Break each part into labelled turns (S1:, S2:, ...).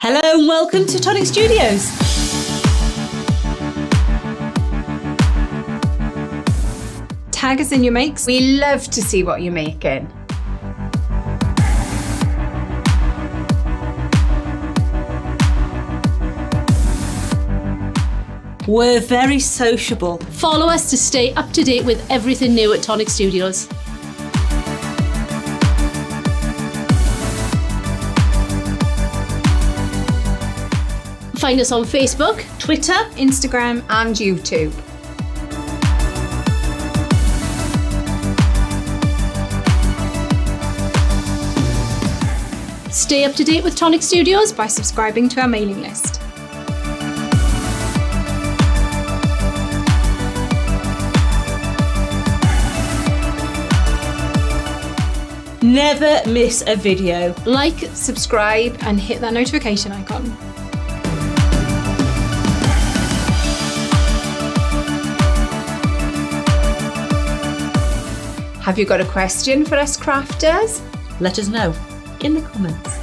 S1: Hello and welcome to Tonic Studios.
S2: Tag us in your makes.
S3: We love to see what you're making.
S1: We're very sociable.
S4: Follow us to stay up to date with everything new at Tonic Studios. Find us on Facebook,
S1: Twitter,
S2: Instagram,
S3: And YouTube.
S4: stay up to date with Tonic Studios.
S2: by subscribing to our mailing list.
S1: never miss a video.
S4: Like,
S2: Subscribe and hit that notification icon.
S3: Have you got a question for us crafters?
S1: Let us know in the comments.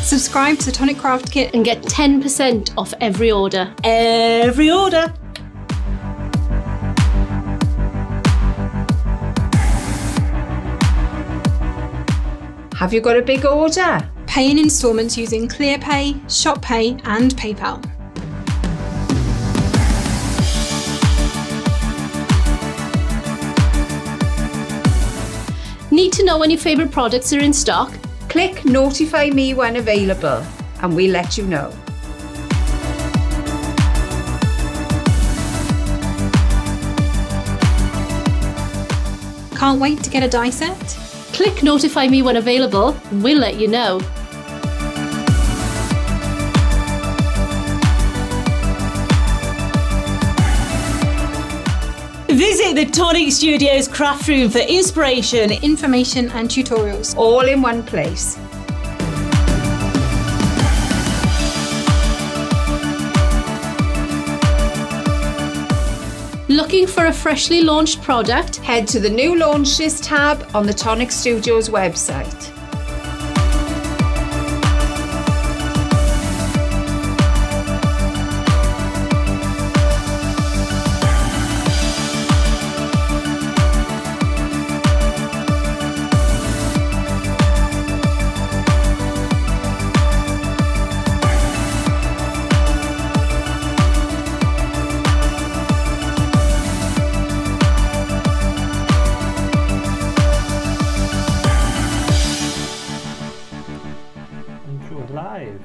S2: Subscribe to the Tonic Craft Kit.
S4: and get 10% off every order.
S1: Every order.
S3: Have you got a big order?
S2: Pay in instalments using ClearPay, ShopPay and PayPal.
S4: Need to know when your favourite products are in stock?
S3: Click notify me when available and we'll let you know.
S2: Can't wait to get a die set?
S4: Click notify me when available, we'll let you know.
S1: Visit the Tonic Studios craft room for inspiration.
S2: Information and tutorials.
S3: All in one place.
S4: Looking for a freshly launched product?
S3: Head to the new launches tab on the Tonic Studios website.
S5: Live.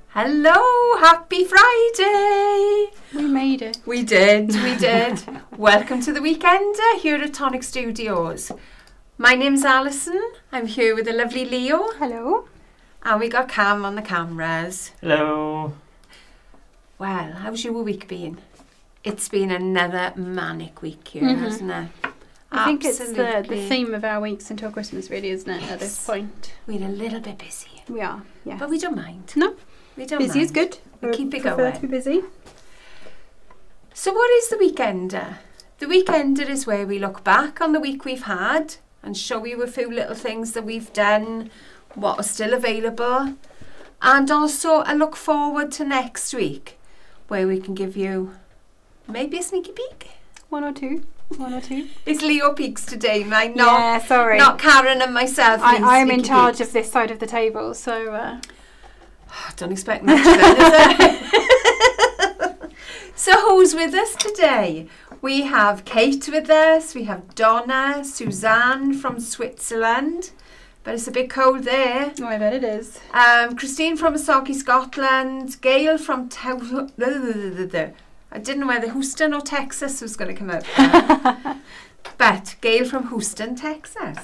S3: Hello, happy Friday!
S2: We made it.
S3: We did. Welcome to the Weekender here at Tonic Studios. My name's Alison. I'm here with the lovely Leo.
S2: Hello.
S3: And we got Cam on the cameras.
S5: Hello.
S3: Well, how's your week been? It's been another manic week here, hasn't it?
S2: I think it's the
S3: Absolutely.
S2: theme of our weeks until Christmas, really, isn't it, at this point?
S3: We're a little bit busy,
S2: We are, yeah.
S3: but we don't mind.
S2: No,
S3: We don't
S2: busy
S3: mind.
S2: is good.
S3: We keep it
S2: Prefer
S3: going.
S2: to be busy.
S3: So what is the Weekender? The Weekender is where we look back on the week we've had and show you a few little things that we've done, what are still available, and also a look forward to next week where we can give you maybe a sneaky peek.
S2: One or two.
S3: It's Leo Peaks today, mate.
S2: Yeah, sorry.
S3: Not Karen and myself.
S2: I am in
S3: sneaky
S2: charge
S3: peeks.
S2: of this side of the table, so
S3: Don't expect much then, is it? So who's with us today? We have Kate with us, we have Donna, Suzanne from Switzerland, but it's a bit cold there.
S2: oh, I bet it is.
S3: Christine from Osaki, Scotland, Gail from I didn't know whether Houston or Texas was going to come out there. But Gail from Houston, Texas.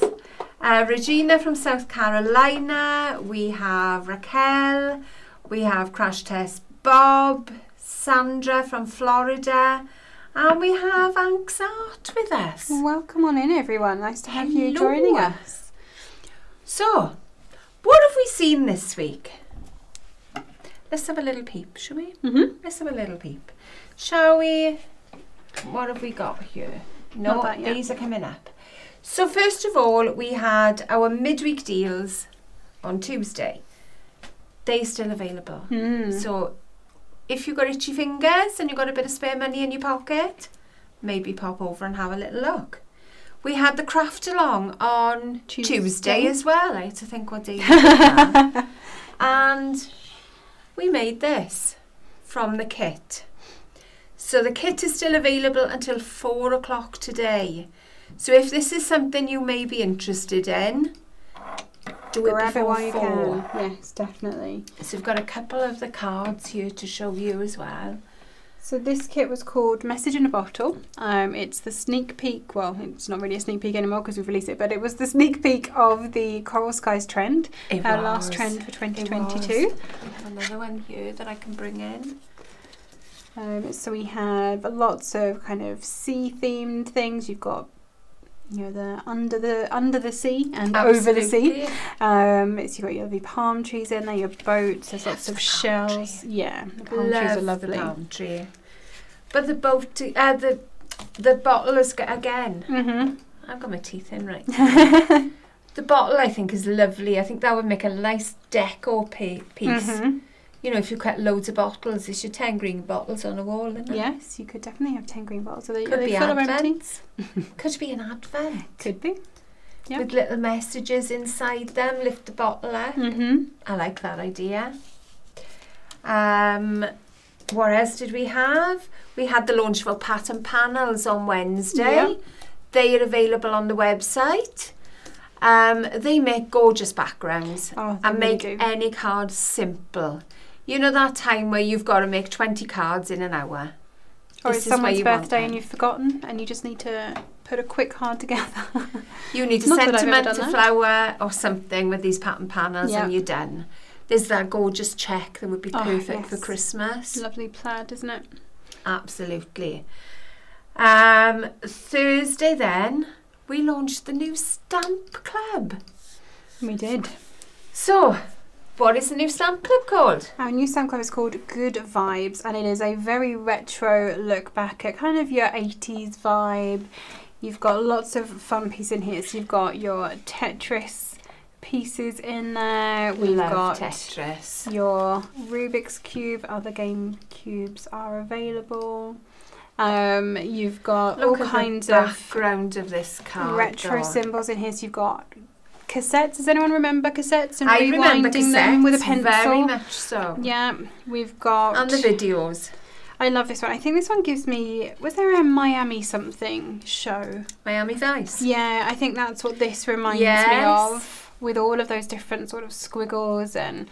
S3: Regina from South Carolina. We have Raquel. We have Crash Test Bob. Sandra from Florida. And we have Anxart with us.
S2: Welcome on in, everyone. Nice to have you
S3: Hello.
S2: joining us.
S3: So, what have we seen this week? Let's have a little peep, shall we?
S2: Mm-hmm.
S3: Let's have a little peep. Shall we? what have we got here?
S2: Not
S3: No,
S2: that yet.
S3: these are coming up. So first of all, we had our midweek deals on Tuesday. They're still available. So if you've got itchy fingers and you've got a bit of spare money in your pocket, maybe pop over and have a little look. We had the craft along on Tuesday as well. I had to think what day we did that. And we made this from the kit. So the kit is still available until 4 o'clock today. So if this is something you may be interested in, do it
S2: Grab it
S3: before
S2: while you
S3: 4.
S2: can. Yes, definitely.
S3: So we've got a couple of the cards here to show you as well.
S2: So this kit was called Message in a Bottle. It's the sneak peek, well, it's not really a sneak peek anymore because we've released it, but it was the sneak peek of the Coral Skies trend, our last trend for 2022.
S3: We have another one here that I can bring in.
S2: So we have lots of kind of sea themed things. You've got, you know, the under the sea and over the sea. So you've got your lovely palm trees in there, your boats. There's lots of shells. Yeah, the palm trees are lovely.
S3: The palm tree. But the boat, the bottle is again. I've got my teeth in right now. The bottle I think is lovely. I think that would make a nice deco piece. You know, if you cut loads of bottles, it's your 10 green bottles on a wall, isn't it?
S2: Yes, you could definitely have 10 green bottles. Are they,
S3: Could be
S2: full or empty?
S3: advents. Could be an advent.
S2: Could be. Yeah.
S3: With little messages inside them. Lift the bottle up. I like that idea. What else did we have? We had the launch for pattern panels on Wednesday.
S2: Yeah.
S3: They are available on the website. They make gorgeous backgrounds and make any card simple. You know that time where you've got to make 20 cards in an hour?
S2: Or it's someone's birthday and you've forgotten and you just need to put a quick card together.
S3: You need a sentiment, a flower or something with these pattern panels and you're done. There's that gorgeous check that would be perfect for Christmas.
S2: Lovely plaid, isn't it?
S3: Absolutely. Thursday then, we launched the new Stamp Club.
S2: We did.
S3: So, what is the new Stamp Club called?
S2: Our new Stamp Club is called Good Vibes, and it is a very retro look back at kind of your 80s vibe. You've got lots of fun pieces in here. So you've got your Tetris pieces in there. We've got
S3: Tetris.
S2: Your Rubik's Cube. Other game cubes are available. You've got all kinds of
S3: background of this card.
S2: Retro symbols in here. So you've got cassettes. Does anyone remember cassettes and
S3: I remember
S2: rewinding
S3: cassettes,
S2: them with a pencil?
S3: Very much so.
S2: Yeah, we've got
S3: and the videos.
S2: I love this one. I think this one gives me. Was there a Miami something show?
S3: Miami Vice.
S2: Yeah, I think that's what this reminds me of. With all of those different sort of squiggles and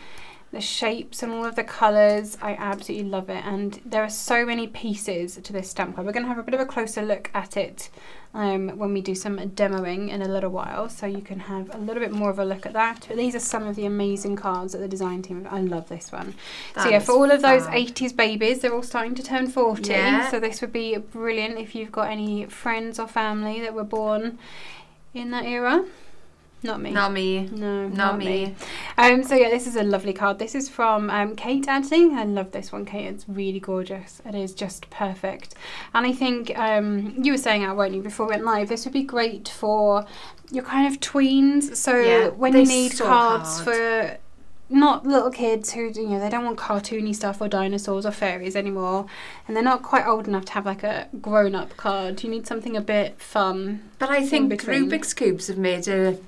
S2: the shapes and all of the colours. I absolutely love it. And there are so many pieces to this stamp club. We're going to have a bit of a closer look at it when we do some demoing in a little while. So you can have a little bit more of a look at that. But these are some of the amazing cards that the design team have. I love this one. So yeah, for all of those 80s babies, they're all starting to turn 40. Yeah. So this would be brilliant if you've got any friends or family that were born in that era. Not me.
S3: Not me.
S2: No,
S3: not me.
S2: So yeah, this is a lovely card. This is from Kate actually. I love this one, Kate. It's really gorgeous. It is just perfect. And I think you were saying, weren't you, before we went live, this would be great for your kind of tweens. So when you need cards for not little kids who, you know, they don't want cartoony stuff or dinosaurs or fairies anymore, and they're not quite old enough to have like a grown-up card. You need something a bit fun.
S3: But I think Rubik's Cubes have made a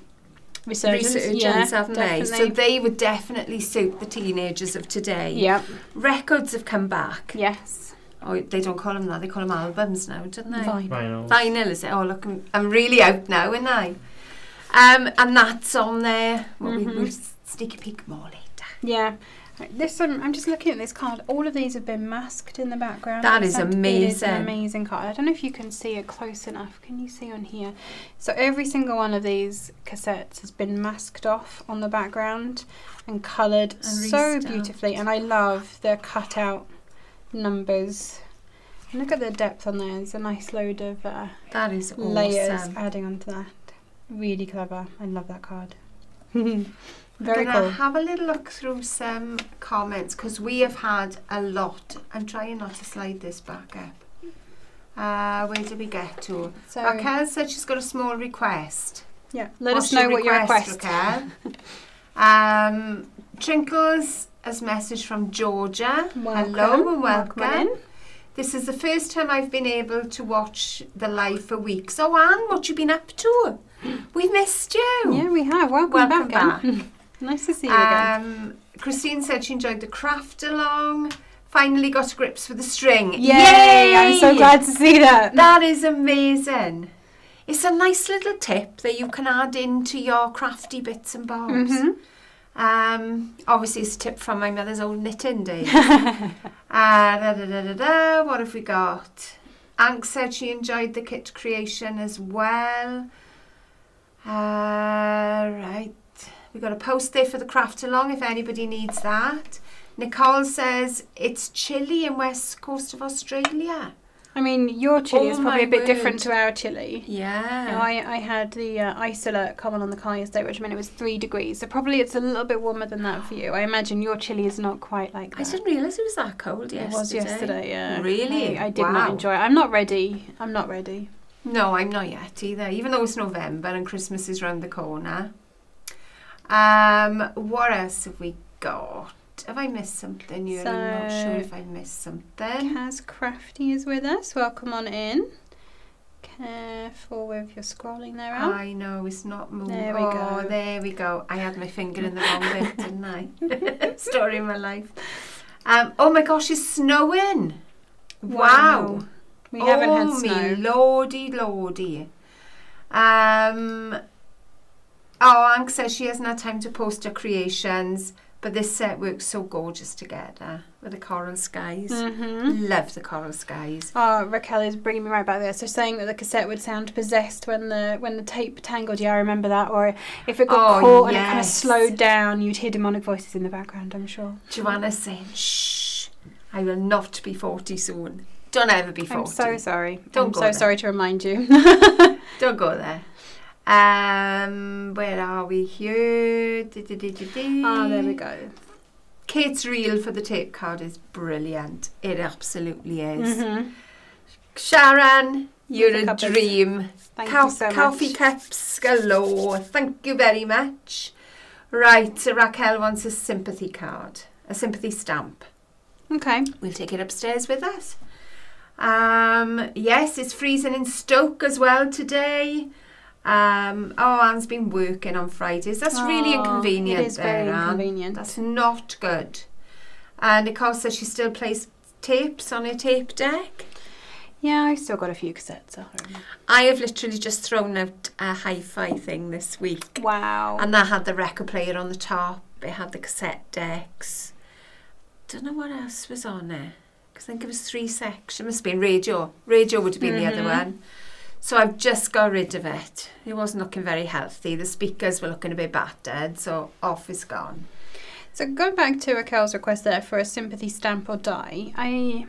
S3: resurgence, haven't they? So they would definitely suit the teenagers of today.
S2: Yeah.
S3: Records have come back.
S2: Yes.
S3: Oh, they don't call them that. They call them albums now, don't they?
S2: Vinyl.
S3: Vinyl, is it? Oh, look, I'm really out now, aren't I? And that's on there. Well, we'll sneak a peek more later.
S2: Yeah. This I'm just looking at this card. All of these have been masked in the background.
S3: That is amazing.
S2: It is an amazing card. I don't know if you can see it close enough. Can you see on here? So every single one of these cassettes has been masked off on the background and coloured so beautifully. And I love the cutout numbers. And look at the depth on there. There's a nice load of
S3: that is
S2: layers
S3: awesome.
S2: adding onto that. Really clever. I love that card.
S3: Very cool. Have a little look through some comments because we have had a lot. I'm trying not to slide this back up. Where did we get to?
S2: So-
S3: Raquel said she's got a small request.
S2: Yeah, let
S3: What's
S2: us know what your request.
S3: Raquel? Trinkles has message from Georgia.
S2: Welcome.
S3: Hello and
S2: Welcome
S3: welcome.
S2: in.
S3: This is the first time I've been able to watch the live for weeks. So Anne, what you been up to? We've missed you.
S2: Yeah, we have. Welcome back. Anne. Nice to see you again.
S3: Christine said she enjoyed the craft along. Finally got to grips with the string.
S2: Yay! I'm so glad to see that.
S3: That is amazing. It's a nice little tip that you can add into your crafty bits and bobs. Obviously, it's a tip from my mother's old knitting days. What have we got? Ank said she enjoyed the kit creation as well. Right. We've got a post there for the craft along if anybody needs that. Nicole says it's chilly in west coast of Australia.
S2: I mean, your chili is probably
S3: my
S2: a bit
S3: word.
S2: different to our chili.
S3: Yeah.
S2: You know, I had the ice alert come on the car yesterday, which meant it was 3 degrees. So probably it's a little bit warmer than that for you. I imagine your chili is not quite like that.
S3: I didn't realise it was that cold yesterday.
S2: It was yesterday, yeah.
S3: Really?
S2: I did not enjoy it. I'm not ready.
S3: No, I'm not yet either, even though it's November and Christmas is round the corner. What else have we got? Have I missed something? I'm not sure if I missed something.
S2: Kaz Crafty is with us. Welcome on in. Careful with your scrolling there, Al.
S3: I know, it's not moving.
S2: There we go.
S3: There we go. I had my finger in the wrong bit, didn't I? Story of my life. Oh my gosh, it's snowing. Wow.
S2: We haven't had
S3: me
S2: snow.
S3: lordy. Ank says she hasn't had time to post her creations, but this set works so gorgeous together with the coral skies. Love the coral skies.
S2: Oh, Raquel is bringing me right back there. So saying that the cassette would sound possessed when the tape tangled. Yeah, I remember that. Or if it got caught and it kind of slowed down, you'd hear demonic voices in the background, I'm sure.
S3: Joanna's saying, shh, I will not be 40 soon. Don't ever be 40.
S2: I'm so sorry.
S3: Don't go
S2: I'm so
S3: there.
S2: sorry to remind you.
S3: Don't go there. Where are we here?
S2: There we go.
S3: Kate's reel for the tape card is brilliant. It absolutely is. Sharon, you're a dream.
S2: Thank you so much.
S3: Coffee cups galore. Thank you very much. Right, so Raquel wants a sympathy card, a sympathy stamp.
S2: Okay.
S3: We'll take it upstairs with us. Yes, it's freezing in Stoke as well today. Anne's been working on Fridays. That's really inconvenient.
S2: It is very inconvenient.
S3: That's not good. And Nicole says she still plays tapes on her tape deck.
S2: Yeah, I've still got a few cassettes at home.
S3: I have literally just thrown out a hi-fi thing this week.
S2: Wow.
S3: And that had the record player on the top. It had the cassette decks. Don't know what else was on there. Because I think it was 3 sections. It must have been radio. Radio would have been the other one. So I've just got rid of it. It wasn't looking very healthy. The speakers were looking a bit battered, so off it's gone.
S2: So going back to Raquel's request there for a sympathy stamp or die, I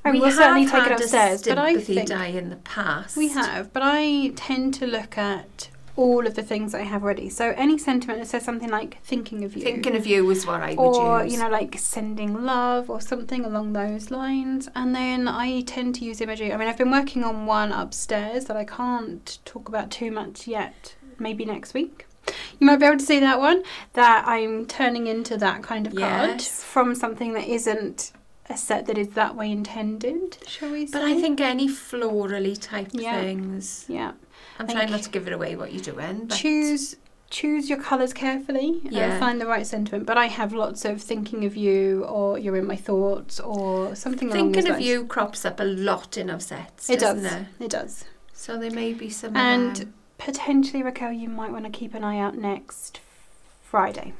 S3: We
S2: will certainly
S3: have
S2: take it
S3: had a
S2: upstairs, but I
S3: sympathy
S2: think
S3: die in the past.
S2: we have. But I tend to look at all of the things I have ready. So any sentiment that says something like "thinking of you,"
S3: Thinking of you was what I would
S2: or
S3: use.
S2: like sending love or something along those lines. And then I tend to use imagery. I mean, I've been working on one upstairs that I can't talk about too much yet. Maybe next week. You might be able to see that one, that I'm turning into that kind of card from something that isn't a set that is that way intended, shall we say?
S3: But I think any florally type things.
S2: Yeah.
S3: I'm trying not to give it away what you're doing. But
S2: Choose your colours carefully and find the right sentiment. But I have lots of thinking of you, or you're in my thoughts, or something along those
S3: Thinking of
S2: lines.
S3: you crops up a lot in our sets,
S2: It
S3: doesn't
S2: does.
S3: it?
S2: It does.
S3: So there may be some
S2: And
S3: of them.
S2: potentially, Raquel, you might want to keep an eye out next Friday.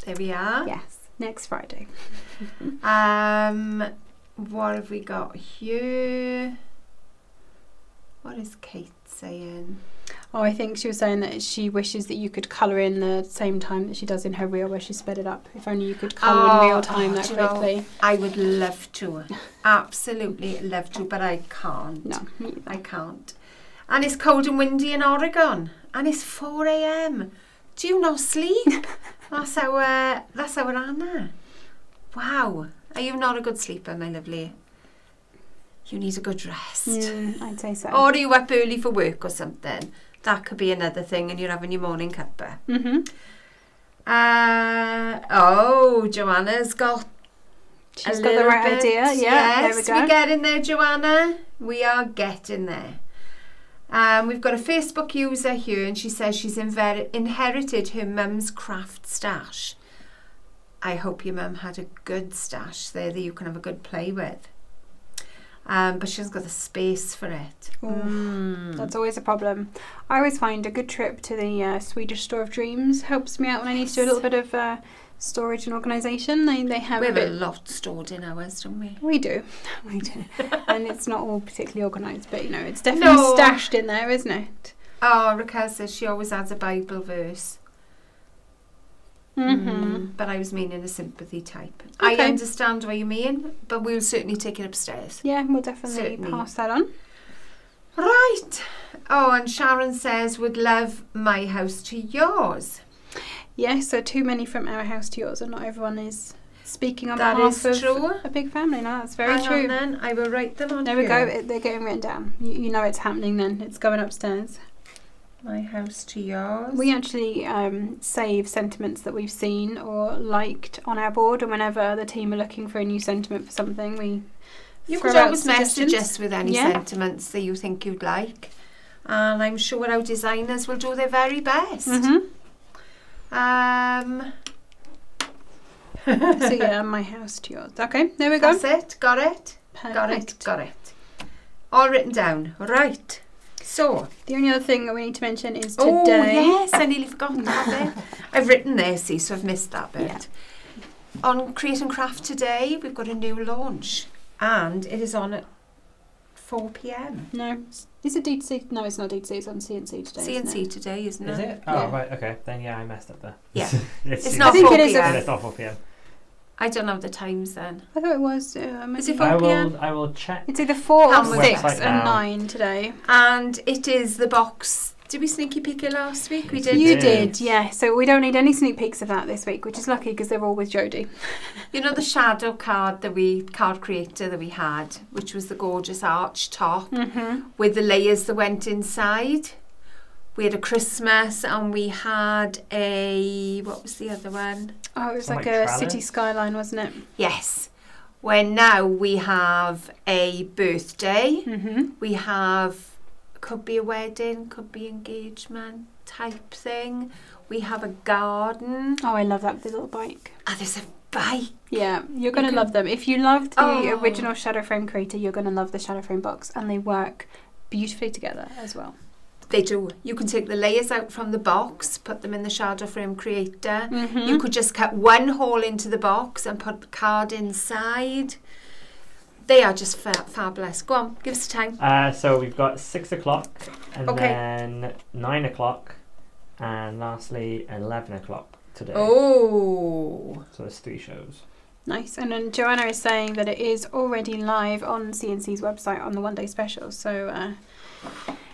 S3: There we are.
S2: Yes, next Friday.
S3: What have we got here? What is Kate saying?
S2: Oh, I think she was saying that she wishes that you could colour in the same time that she does in her reel where she sped it up. If only you could colour in real time that
S3: do you know,
S2: quickly.
S3: I would love to. Absolutely love to, but I can't.
S2: No, me either.
S3: I can't. And it's cold and windy in Oregon. And it's 4 a.m. Do you not sleep? That's our Anna. Wow. Are you not a good sleeper, my lovely? you need a good rest.
S2: I'd say so.
S3: Or are you up early for work or something? That could be another thing, and you're having your morning cuppa. Joanna's got
S2: She's got the right idea. Yeah,
S3: yes,
S2: there we go.
S3: We're getting there, Joanna. We are getting there. We've got a Facebook user here, and she says she's inherited her mum's craft stash. I hope your mum had a good stash there that you can have a good play with. But she hasn't got the space for it.
S2: That's always a problem. I always find a good trip to the Swedish Store of Dreams helps me out when I need to do a little bit of storage and organisation. They have
S3: we have a lot stored in ours, don't we?
S2: We do. And it's not all particularly organised, but it's definitely stashed in there, isn't it?
S3: Oh, Raquel says she always adds a Bible verse. But I was meaning a sympathy type.
S2: Okay.
S3: I understand what you mean, but we'll certainly take it upstairs.
S2: Yeah, we'll definitely pass that on.
S3: Right. Oh, and Sharon says, would love my house to yours.
S2: Yeah, so too many from our house to yours, and not everyone is speaking on
S3: That
S2: behalf
S3: is
S2: of
S3: true.
S2: a big family. No, that's very
S3: Hang
S2: true.
S3: on then, I will write them on
S2: There
S3: here.
S2: we go. They're getting written down. You know it's happening then. It's going upstairs.
S3: My house to yours.
S2: We actually save sentiments that we've seen or liked on our board, and whenever the team are looking for a new sentiment for something, we
S3: You
S2: throw
S3: could
S2: out
S3: always message
S2: suggestions.
S3: us with any
S2: Yeah.
S3: sentiments that you think you'd like. And I'm sure our designers will do their very best.
S2: So yeah, my house to yours. Okay, there we go.
S3: That's it. Got it.
S2: Perfect.
S3: Got it. All written down. Right. So.
S2: The only other thing that we need to mention is today.
S3: Oh, yes. I nearly forgot that bit. I've written there, see, so I've missed that bit.
S2: Yeah.
S3: On Create and Craft today, we've got a new launch. And it is on at 4 p.m.
S2: No, is it D2C? No, it's not D2C. It's on CNC today. isn't
S3: CNC
S2: it?
S3: today, isn't it?
S5: Is it? Oh,
S2: Yeah.
S5: right, okay. Then yeah, I messed up there.
S3: Yeah.
S5: it's
S3: not
S2: I think
S3: 4
S2: it is
S3: p.m.
S5: It's not 4 p.m.
S3: I don't know the times then.
S2: I thought it was.
S3: Is it
S2: maybe-
S3: 4 p.m.?
S5: I will check.
S2: It's either 4
S3: Come
S2: or
S3: with
S2: 6
S5: website
S2: and
S5: now.
S2: 9 today.
S3: And it is the box. Did we sneaky peek it last week? We did.
S2: You
S5: did.
S2: did, yeah. So we don't need any sneak peeks of that this week, which is lucky because they're all with Jodie.
S3: You know the shadow card card creator that we had, which was the gorgeous arch top with the layers that went inside. We had a Christmas and we had what was the other one?
S2: Oh, it was
S5: Something
S2: like
S5: like
S2: a
S5: trellis?
S2: city skyline, wasn't it?
S3: Yes. When now we have a birthday. We have, could be a wedding, could be engagement type thing. We have a garden.
S2: Oh, I love that with the little bike.
S3: There's a bike.
S2: Yeah, you're going to love them. If you loved the original Shadow Frame Creator, you're going to love the Shadow Frame box, and they work beautifully together as well.
S3: They do. You can take the layers out from the box, put them in the shadow frame creator. You could just cut one hole into the box and put the card inside. They are just fabulous. Go on, give us a time.
S5: So we've got 6 o'clock and
S3: Okay.
S5: then 9 o'clock and lastly 11 o'clock today.
S3: Oh.
S5: So there's 3 shows.
S2: Nice. And then Joanna is saying that it is already live on CNC's website on the one-day special. So,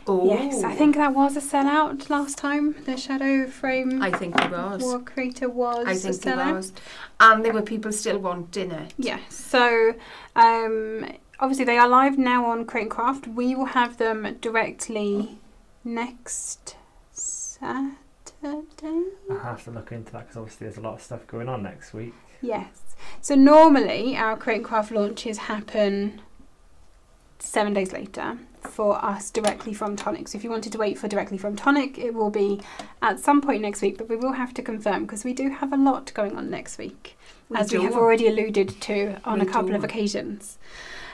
S2: yes, I think that was a sellout last time. The Shadow Frame
S3: I think it was.
S2: War Creator was
S3: I
S2: a
S3: think it
S2: sellout.
S3: was. And there were people still wanting it.
S2: Yeah, so obviously they are live now on Create and Craft. We will have them directly next Saturday.
S5: I have to look into that because obviously there's a lot of stuff going on next week.
S2: Yes. So normally our Create and Craft launches happen 7 days later for us directly from Tonic. So if you wanted to wait for directly from Tonic, it will be at some point next week, but we will have to confirm because we do have a lot going on next week, as we have already alluded to on a couple of occasions.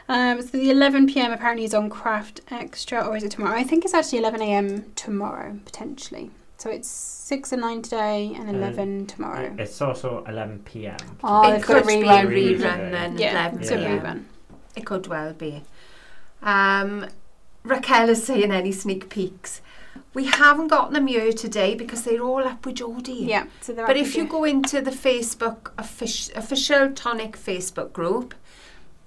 S2: So the 11 p.m. apparently is on Craft Extra, or is it tomorrow? I think it's actually 11 a.m. tomorrow, potentially. So it's 6 and 9 today and 11 tomorrow.
S5: It's also 11 p.m.
S2: Oh,
S3: It
S2: they've got a
S3: could be a
S2: rerun.
S3: rerun then.
S2: Yeah,
S3: 11
S2: it's a
S3: p.m.
S2: rerun.
S3: It could well be. Raquel is saying any sneak peeks. We haven't gotten them here today because they're all up with Jodie.
S2: Yeah, so they're
S3: But
S2: up
S3: if
S2: with
S3: you go into the Facebook official Tonic Facebook group,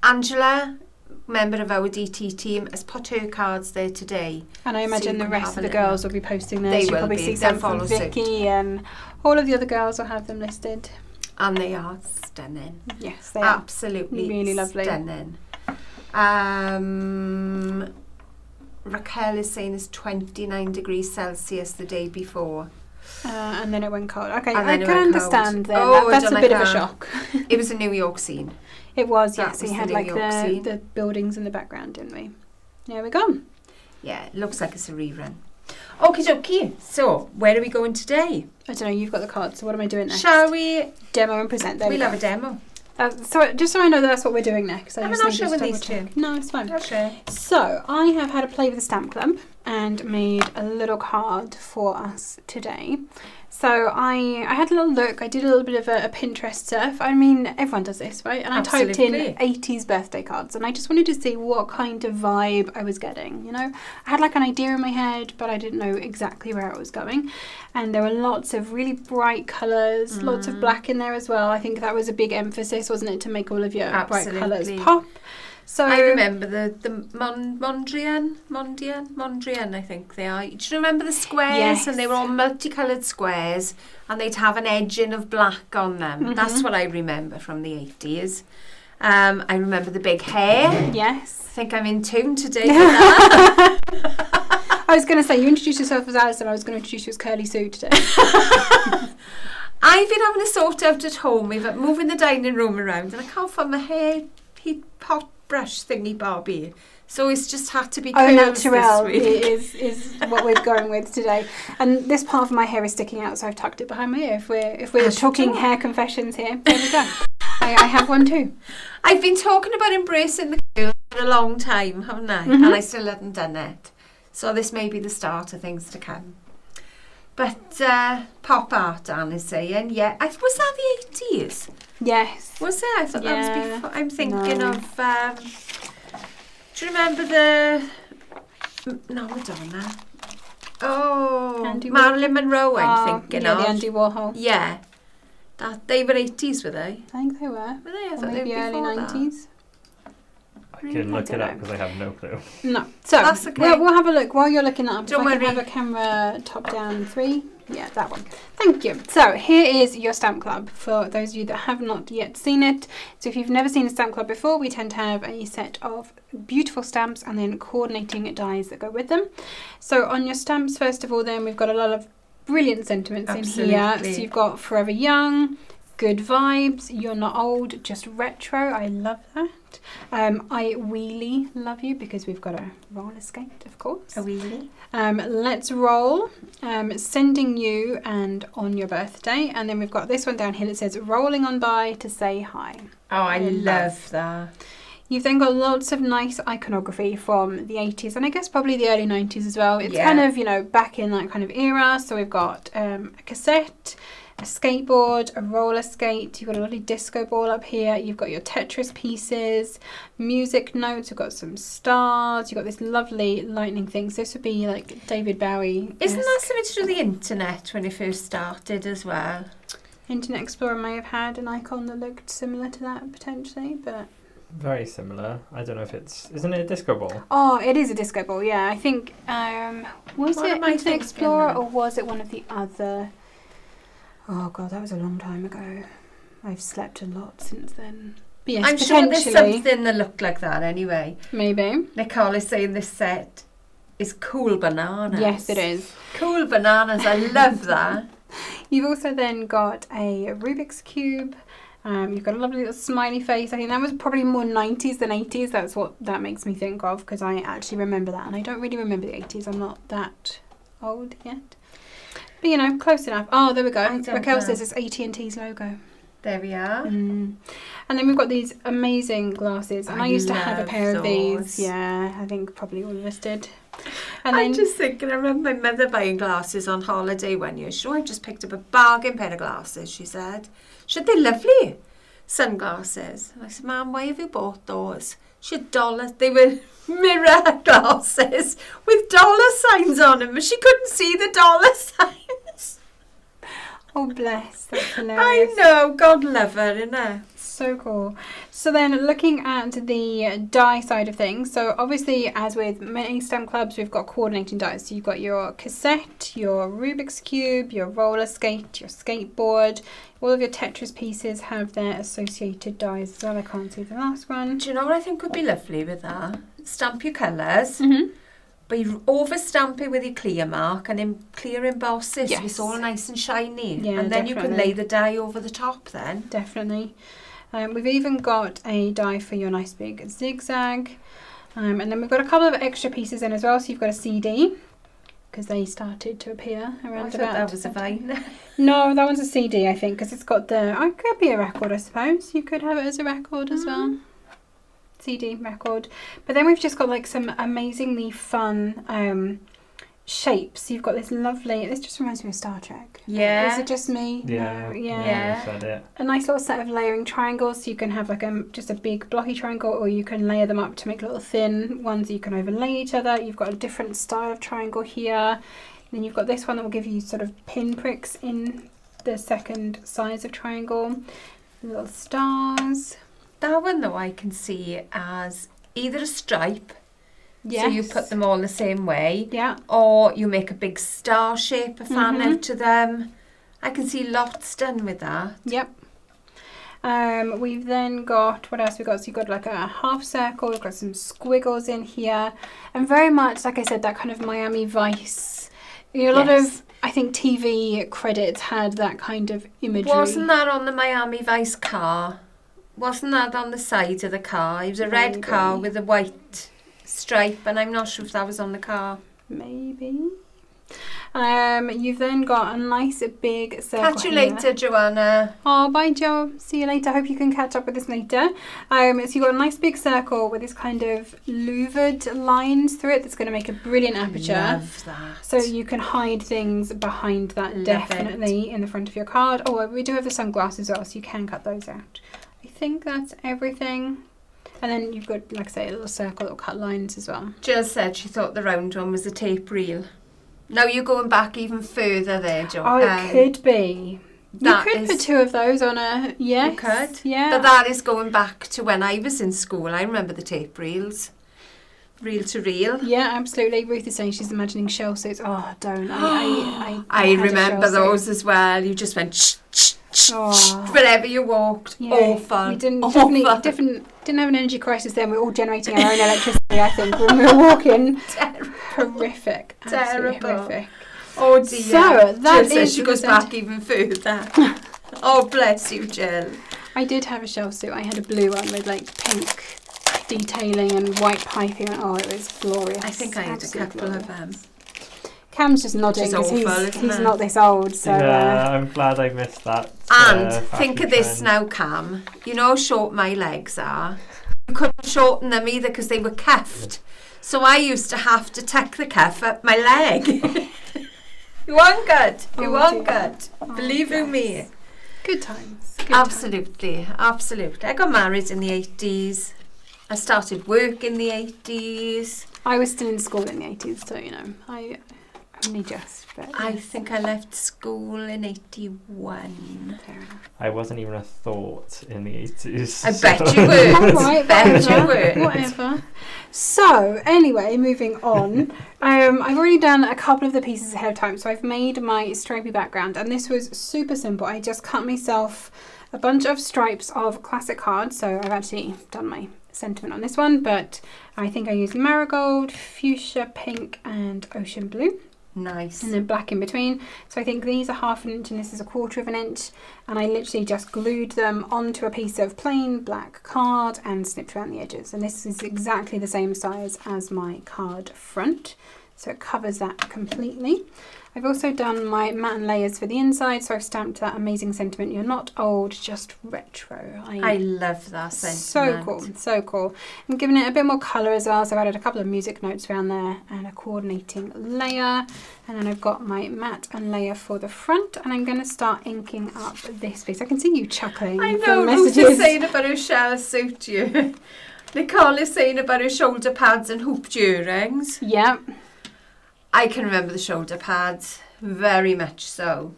S3: Angela, member of our DT team, has put her cards there today.
S2: And I
S3: So
S2: imagine
S3: you
S2: the
S3: can
S2: rest
S3: have
S2: of
S3: a
S2: the
S3: little
S2: girls
S3: look.
S2: will be posting theirs.
S3: They
S2: You'll
S3: will
S2: probably
S3: be.
S2: see
S3: They'll
S2: some from
S3: follow suit.
S2: Vicky, and all of the other girls will have them listed.
S3: And they are stunning.
S2: Yes, they are.
S3: Absolutely
S2: Really lovely.
S3: stunning. Raquel is saying it's 29 degrees Celsius the day before.
S2: And then it went cold. Okay,
S3: And
S2: I
S3: then it
S2: can
S3: went
S2: understand
S3: cold.
S2: then.
S3: Oh,
S2: That's
S3: I
S2: a
S3: don't
S2: bit
S3: like
S2: of a
S3: that.
S2: shock.
S3: It was a New York scene.
S2: It was,
S3: That
S2: yes.
S3: was
S2: We had
S3: the
S2: like
S3: New York scene.
S2: the buildings in the background, didn't we? There we go.
S3: Yeah, it looks like it's a rerun. Okie dokie. So, where are we going today?
S2: I don't know, you've got the cards, so what am I doing next?
S3: Shall we?
S2: Demo and present. There
S3: We'll
S2: we
S3: have
S2: go.
S3: a demo.
S2: So just so I know that's what we're doing next.
S3: I'm
S2: just
S3: not
S2: need
S3: sure
S2: to
S3: with
S2: double
S3: these
S2: check.
S3: two.
S2: No, it's fine.
S3: Okay.
S2: So I have had a play with the Stamp Club and made a little card for us today. So I had a little look. I did a little bit of a Pinterest surf. I mean, everyone does this, right? And I typed in
S3: Absolutely.
S2: 80s birthday cards, and I just wanted to see what kind of vibe I was getting. You know, I had like an idea in my head, but I didn't know exactly where it was going. And there were lots of really bright colours, lots of black in there as well. I think that was a big emphasis, wasn't it, to make all of your bright colours
S3: Absolutely.
S2: pop. So
S3: I remember the Mondrian, I think they are. Do you remember the squares?
S2: Yes.
S3: And they were all multicoloured squares, and they'd have an edging of black on them. That's what I remember from the 80s. I remember the big hair.
S2: yes.
S3: I think I'm in tune today with that.
S2: I was going to say, you introduced yourself as Alison, I was going to introduce you as Curly Sue today.
S3: I've been having a sort out at home. We've been moving the dining room around, and I can't find my hair pot brush thingy Barbie. So it's just had to be
S2: Au
S3: curls
S2: naturel
S3: this week.
S2: is what we're going with today. And this part of my hair is sticking out, so I've tucked it behind my ear. If we're talking hair confessions here, there we go. I have one too.
S3: I've been talking about embracing the curls for a long time, haven't I? And I still haven't done it. So this may be the start of things to come. But pop art, Anne is saying, yeah. Was that the 80s?
S2: Yes.
S3: Was it? I thought that was
S2: Yeah.
S3: before. I'm thinking
S2: No.
S3: of... do you remember the... No, Madonna. Oh,
S2: Andy
S3: Marilyn Monroe, I'm
S2: Oh,
S3: thinking
S2: yeah,
S3: of.
S2: the Andy Warhol.
S3: Yeah. They were 80s, were they?
S2: I think they were.
S3: Were they? I
S2: Or
S3: thought they
S2: maybe
S3: were
S2: early
S3: before that.
S2: 90s.
S5: I can look
S2: don't
S5: it up
S2: know.
S5: because I have no clue.
S2: No. So
S3: That's okay.
S2: we'll have a look while you're looking that up.
S3: Don't
S2: If I can
S3: worry.
S2: have a camera top down 3. Yeah, that one. Thank you. So here is your Stamp Club for those of you that have not yet seen it. So if you've never seen a Stamp Club before, we tend to have a set of beautiful stamps and then coordinating dies that go with them. So on your stamps, first of all, then we've got a lot of brilliant sentiments in here.
S3: Absolutely.
S2: So you've got Forever Young, Good Vibes, You're Not Old, Just Retro. I love that. I really love you because we've got a roller skate, of course.
S3: A wheelie.
S2: Let's Roll, Sending You, and On Your Birthday. And then we've got this one down here that says Rolling On By to Say Hi.
S3: Oh, I love that.
S2: You've then got lots of nice iconography from the 80s and I guess probably the early 90s as well. It's
S3: Yeah.
S2: kind of, you know, back in that kind of era. So we've got a cassette, a skateboard, a roller skate. You've got a lovely disco ball up here. You've got your Tetris pieces, music notes. You've got some stars. You've got this lovely lightning thing. So this would be like David Bowie.
S3: Isn't that something to do with the internet when it first started as well?
S2: Internet Explorer may have had an icon that looked similar to that potentially, but...
S5: Very similar. I don't know if isn't it a disco ball?
S2: Oh, it is a disco ball, yeah. I think, was
S3: What
S2: it
S3: am I
S2: Internet
S3: thinking
S2: Explorer
S3: then?
S2: or was it one of the other... Oh, God, that was a long time ago. I've slept a lot since then. But yes,
S3: I'm sure there's
S2: potentially.
S3: something that looked like that anyway.
S2: Maybe.
S3: Nicole is saying this set is cool bananas.
S2: Yes, it is.
S3: Cool bananas. I love that.
S2: You've also then got a Rubik's Cube. You've got a lovely little smiley face. I think that was probably more 90s than 80s. That's what that makes me think of because I actually remember that. And I don't really remember the 80s. I'm not that old yet. But, you know, close enough. Oh, there we go.
S3: I don't
S2: Raquel
S3: know.
S2: says it's AT&T's logo.
S3: There we are.
S2: And then we've got these amazing glasses. And I used to have a
S3: love
S2: pair of
S3: those.
S2: these. Yeah, I think probably all of us did. And
S3: I'm
S2: then
S3: just thinking, I remember my mother buying glasses on holiday one year. She I just picked up a bargain pair of glasses, she said. Should they lovely sunglasses? And I said, Mum, why have you bought those? She had dollars. They were mirror glasses with dollar signs on them, but she couldn't see the dollar signs.
S2: oh, bless. That's
S3: I
S2: hilarious.
S3: know, God love her, innit?
S2: So cool. So then looking at the die side of things, so obviously as with many stamp clubs, we've got coordinating dies. So you've got your cassette, your Rubik's Cube, your roller skate, your skateboard. All of your Tetris pieces have their associated dies as well. I can't see the last one.
S3: Do you know what I think would be lovely with that? Stamp your colours,
S2: Mm-hmm.
S3: but you over-stamp it with your clear mark and then clear emboss it so
S2: Yes.
S3: it's all nice and shiny.
S2: Yeah,
S3: and then you can
S2: definitely.
S3: lay the die over the top then.
S2: Definitely. We've even got a die for your nice big zigzag. And then we've got a couple of extra pieces in as well. So you've got a CD, because they started to appear around
S3: I thought
S2: about...
S3: that was a vine.
S2: No, that one's a CD, I think, because it's got the... Oh, it could be a record, I suppose. You could have it as a record as well. CD, record. But then we've just got like some amazingly fun shapes. You've got this lovely... This just reminds me of Star Trek.
S3: Yeah.
S2: Is it just me?
S5: Yeah.
S2: No,
S3: Yeah.
S5: You said it.
S2: A nice little set of layering triangles, so you can have like just a big blocky triangle, or you can layer them up to make little thin ones that you can overlay each other. You've got a different style of triangle here. Then you've got this one that will give you sort of pinpricks in the second size of triangle. Little stars.
S3: That one though I can see as either a stripe,
S2: Yes.
S3: so you put them all the same way,
S2: Yeah.
S3: or you make a big star shape, a fan
S2: Mhm.
S3: out to them. I can see lots done with that.
S2: Yep. We've then got, what else we got? So you've got like a half circle, we've got some squiggles in here, and very much, like I said, that kind of Miami Vice. A lot
S3: Yes.
S2: of, I think, TV credits had that kind of imagery.
S3: Wasn't that on the Miami Vice car? Wasn't that on the side of the car? It was a red
S2: Maybe.
S3: car with a white stripe, and I'm not sure if that was on the car.
S2: Maybe. You've then got a nice big circle.
S3: Catch you
S2: here.
S3: later, Joanna.
S2: Oh, bye, Joe. See you later. Hope you can catch up with us later. So you've got a nice big circle with this kind of louvered lines through it that's going to make a brilliant aperture.
S3: Love that.
S2: So you can hide things behind that,
S3: Love
S2: definitely in the front of your card. Oh, we do have the sunglasses as well, so you can cut those out. I think that's everything. And then you've got, like I say, a little circle that will cut lines as well.
S3: Jill said she thought the round one was a tape reel. Now you're going back even further there, Jo.
S2: Oh, it could be. You
S3: that
S2: could
S3: is-
S2: put two of those on a... Yes.
S3: You could.
S2: Yeah.
S3: But that is going back to when I was in school. I remember the tape reels. Reel to reel.
S2: Yeah, absolutely. Ruth is saying she's imagining shell suits. Oh, don't. I
S3: I
S2: had a
S3: remember
S2: shell suit.
S3: those as well. You just went shh, shh, shh,
S2: Oh.
S3: wherever you walked.
S2: Yeah,
S3: Awful.
S2: we didn't
S3: Awful.
S2: didn't have an energy crisis then. We were all generating our own electricity, I think, when we were walking. Horrific. Absolutely
S3: Terrible.
S2: horrific.
S3: Oh dear.
S2: So, that
S3: Jill says
S2: is
S3: she
S2: the
S3: goes
S2: percent-
S3: back even further. Oh, bless you, Jill.
S2: I did have a shell suit. I had a blue one with like pink detailing and white piping. Oh, it was glorious.
S3: I think I had a
S2: Absolutely
S3: couple of
S2: glorious. Cam's just nodding
S3: is
S2: because
S3: awful, isn't
S2: he's
S3: it?
S2: not this old. So
S5: Yeah, I'm glad I missed that.
S3: And
S5: fashion
S3: think of this
S5: trend.
S3: now, Cam. You know how short my legs are. You couldn't shorten them either because they were cuffed. So I used to have to tuck the cuff up my leg. You weren't good. You
S2: Oh,
S3: weren't
S2: dear.
S3: good.
S2: Oh,
S3: Believe you me.
S2: good times. Good times.
S3: Absolutely, absolutely. I got married in the 80s. I started work in the 80s.
S2: I was still in school in the 80s, so you know, I only just. But
S3: I think I left school in 81.
S2: fair enough.
S5: I wasn't even a thought in the 80s.
S3: I bet you were.
S2: All right,
S3: Bet you
S2: whatever,
S3: were.
S2: whatever. So, anyway, moving on. I've already done a couple of the pieces ahead of time. So I've made my stripy background, and this was super simple. I just cut myself a bunch of stripes of classic cards. So I've actually done my sentiment on this one, but I think I used marigold, fuchsia pink, and ocean blue.
S3: Nice.
S2: And then black in between. So I think these are 1/2 inch and this is 1/4 inch, and I literally just glued them onto a piece of plain black card and snipped around the edges, and this is exactly the same size as my card front, so it covers that completely. I've also done my matte and layers for the inside, so I've stamped that amazing sentiment, "You're not old, just retro."
S3: I love that sentiment.
S2: So cool, so cool. I'm giving it a bit more colour as well, so I've added a couple of music notes around there and a coordinating layer. And then I've got my matte and layer for the front, and I'm going to start inking up this piece. I can see you chuckling.
S3: I
S2: from
S3: know, Ruth
S2: messages.
S3: is saying about her shell suit you. Nicole is saying about her shoulder pads and hooped earrings.
S2: Yeah.
S3: I can remember the shoulder pads, very much so.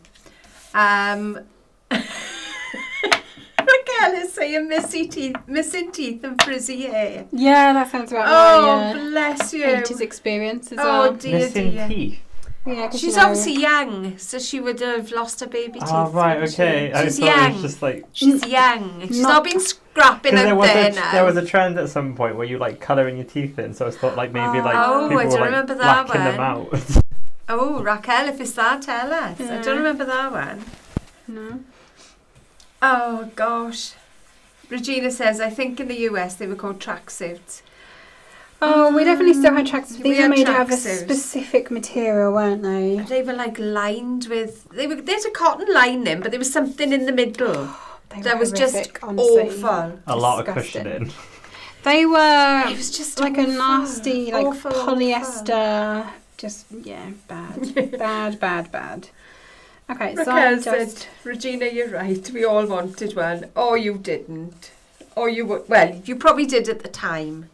S3: Raquel is saying missing teeth and frizzy hair.
S2: Yeah, that sounds about
S3: Oh,
S2: right.
S3: bless you.
S2: 80s experience as
S3: Oh,
S2: well.
S3: dear,
S5: Missing
S3: dear.
S5: teeth.
S2: Yeah, 'cause,
S3: She's
S2: you know,
S3: obviously young, so she would have lost her baby teeth.
S5: Oh, right,
S3: wouldn't
S5: okay.
S3: she?
S5: I
S3: She's
S5: thought it
S3: young.
S5: was just like...
S3: She's young. She's
S2: Not-
S3: not been scrapping
S5: Because
S3: out there now.
S5: there was a trend at some point where you like colouring your teeth in, so I thought like maybe like
S3: Oh,
S5: people
S3: I
S5: were
S3: don't
S5: like
S3: remember that
S5: blacking them
S3: one.
S5: out.
S3: Oh, Raquel, if it's that, tell us. I
S2: Yeah.
S3: don't remember that one.
S2: No.
S3: Oh, gosh. Regina says, I think in the US they were called tracksuits.
S2: Oh, we definitely still had tracksuits.
S3: We
S2: These were
S3: had
S2: made out of a
S3: tracksuits.
S2: specific material, weren't they?
S3: They were like lined with... There's a cotton lining, but there was something in the middle.
S2: They
S3: That
S2: were
S3: was just
S2: horrific, honestly.
S3: awful.
S5: A lot of
S2: Disgusting.
S5: cushioning.
S2: They were
S3: It was just
S2: like
S3: awful.
S2: a nasty, like
S3: Awful,
S2: polyester. Just, yeah, bad. bad. Okay, so
S3: Raquel
S2: I
S3: said,
S2: just...
S3: Regina, you're right. We all wanted one. Or you didn't. Or you would... Well, you probably did at the time.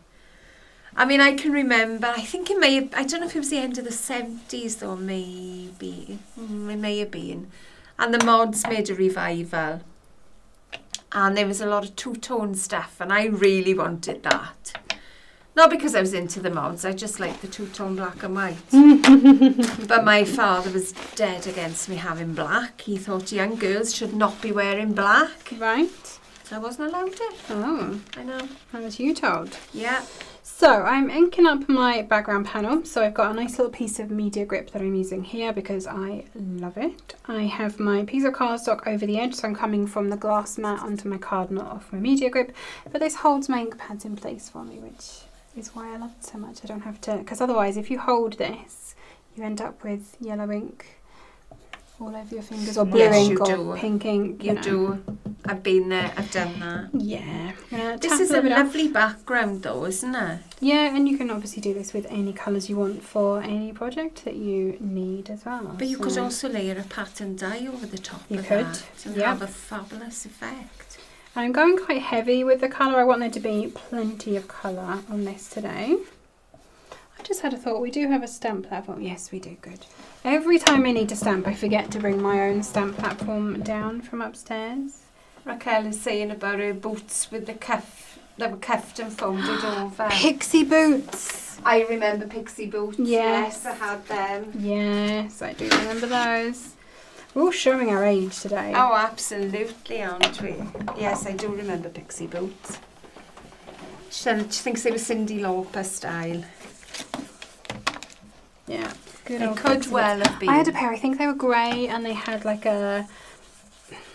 S3: I mean, I can remember, I think it may have... I don't know if it was the end of the 70s though, maybe. It may have been. And the mods made a revival. And there was a lot of two-tone stuff, and I really wanted that. Not because I was into the mods, I just liked the two-tone black and white. But my father was dead against me having black. He thought young girls should not be wearing black.
S2: Right.
S3: So I wasn't allowed it.
S2: Oh,
S3: I know.
S2: how was you told?
S3: Yeah.
S2: So I'm inking up my background panel. So I've got a nice little piece of media grip that I'm using here because I love it. I have my piece of cardstock over the edge, so I'm coming from the glass mat onto my card, not off my media grip. But this holds my ink pads in place for me, which is why I love it so much. I don't have to, because otherwise if you hold this, you end up with yellow ink all over your fingers, or blue
S3: Yes,
S2: ink,
S3: you
S2: or
S3: do.
S2: pink ink.
S3: You
S2: know.
S3: do. I've been there. I've done that.
S2: Yeah.
S3: This is a lovely background though, isn't it?
S2: Yeah, and you can obviously do this with any colours you want for any project that you need as well.
S3: But you could
S2: So
S3: also layer a pattern dye over the top
S2: You
S3: of
S2: could,
S3: that and
S2: yeah.
S3: have a fabulous effect.
S2: I'm going quite heavy with the colour. I want there to be plenty of colour on this today. I just had a thought, we do have a stamp platform. Yes, we do, good. Every time I need to stamp, I forget to bring my own stamp platform down from upstairs.
S3: Raquel is saying about her boots with the cuff that were cuffed and folded over.
S2: Pixie boots!
S3: I remember pixie boots.
S2: Yes.
S3: Yes, I had them.
S2: Yes, I do remember those. We're all showing our age today.
S3: Oh, absolutely, aren't we? Yes, I do remember pixie boots. She thinks they were Cyndi Lauper style.
S2: Yeah, good
S3: They
S2: old
S3: could
S2: pixie
S3: well
S2: boots.
S3: have been.
S2: I had a pair, I think they were grey, and they had like a...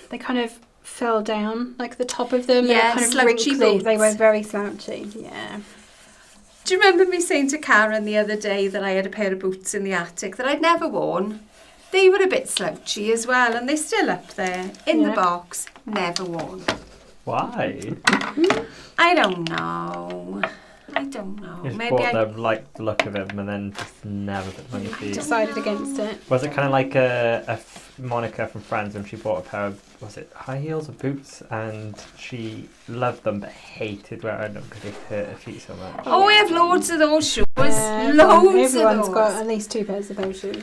S2: They kind of fell down, like the top of them.
S3: Yeah,
S2: they were kind of
S3: slouchy
S2: wrinkly.
S3: boots.
S2: They were very slouchy, yeah.
S3: Do you remember me saying to Karen the other day that I had a pair of boots in the attic that I'd never worn? They were a bit slouchy as well, and they're still up there in the
S2: Yeah.
S3: box, never worn.
S5: Why?
S3: I don't know. I don't know.
S5: You just
S3: Maybe
S5: bought
S3: I...
S5: them, like the look of them, and then just never put them on your feet.
S2: Decided against it.
S5: Was it kind of like Monica from Friends when she bought a pair of, was it high heels or boots, and she loved them but hated wearing them because they hurt her feet so much.
S3: Oh, we have loads of those shoes.
S2: Yeah,
S3: Loads
S2: everyone's
S3: of
S2: got
S3: those.
S2: at least 2 pairs of those shoes.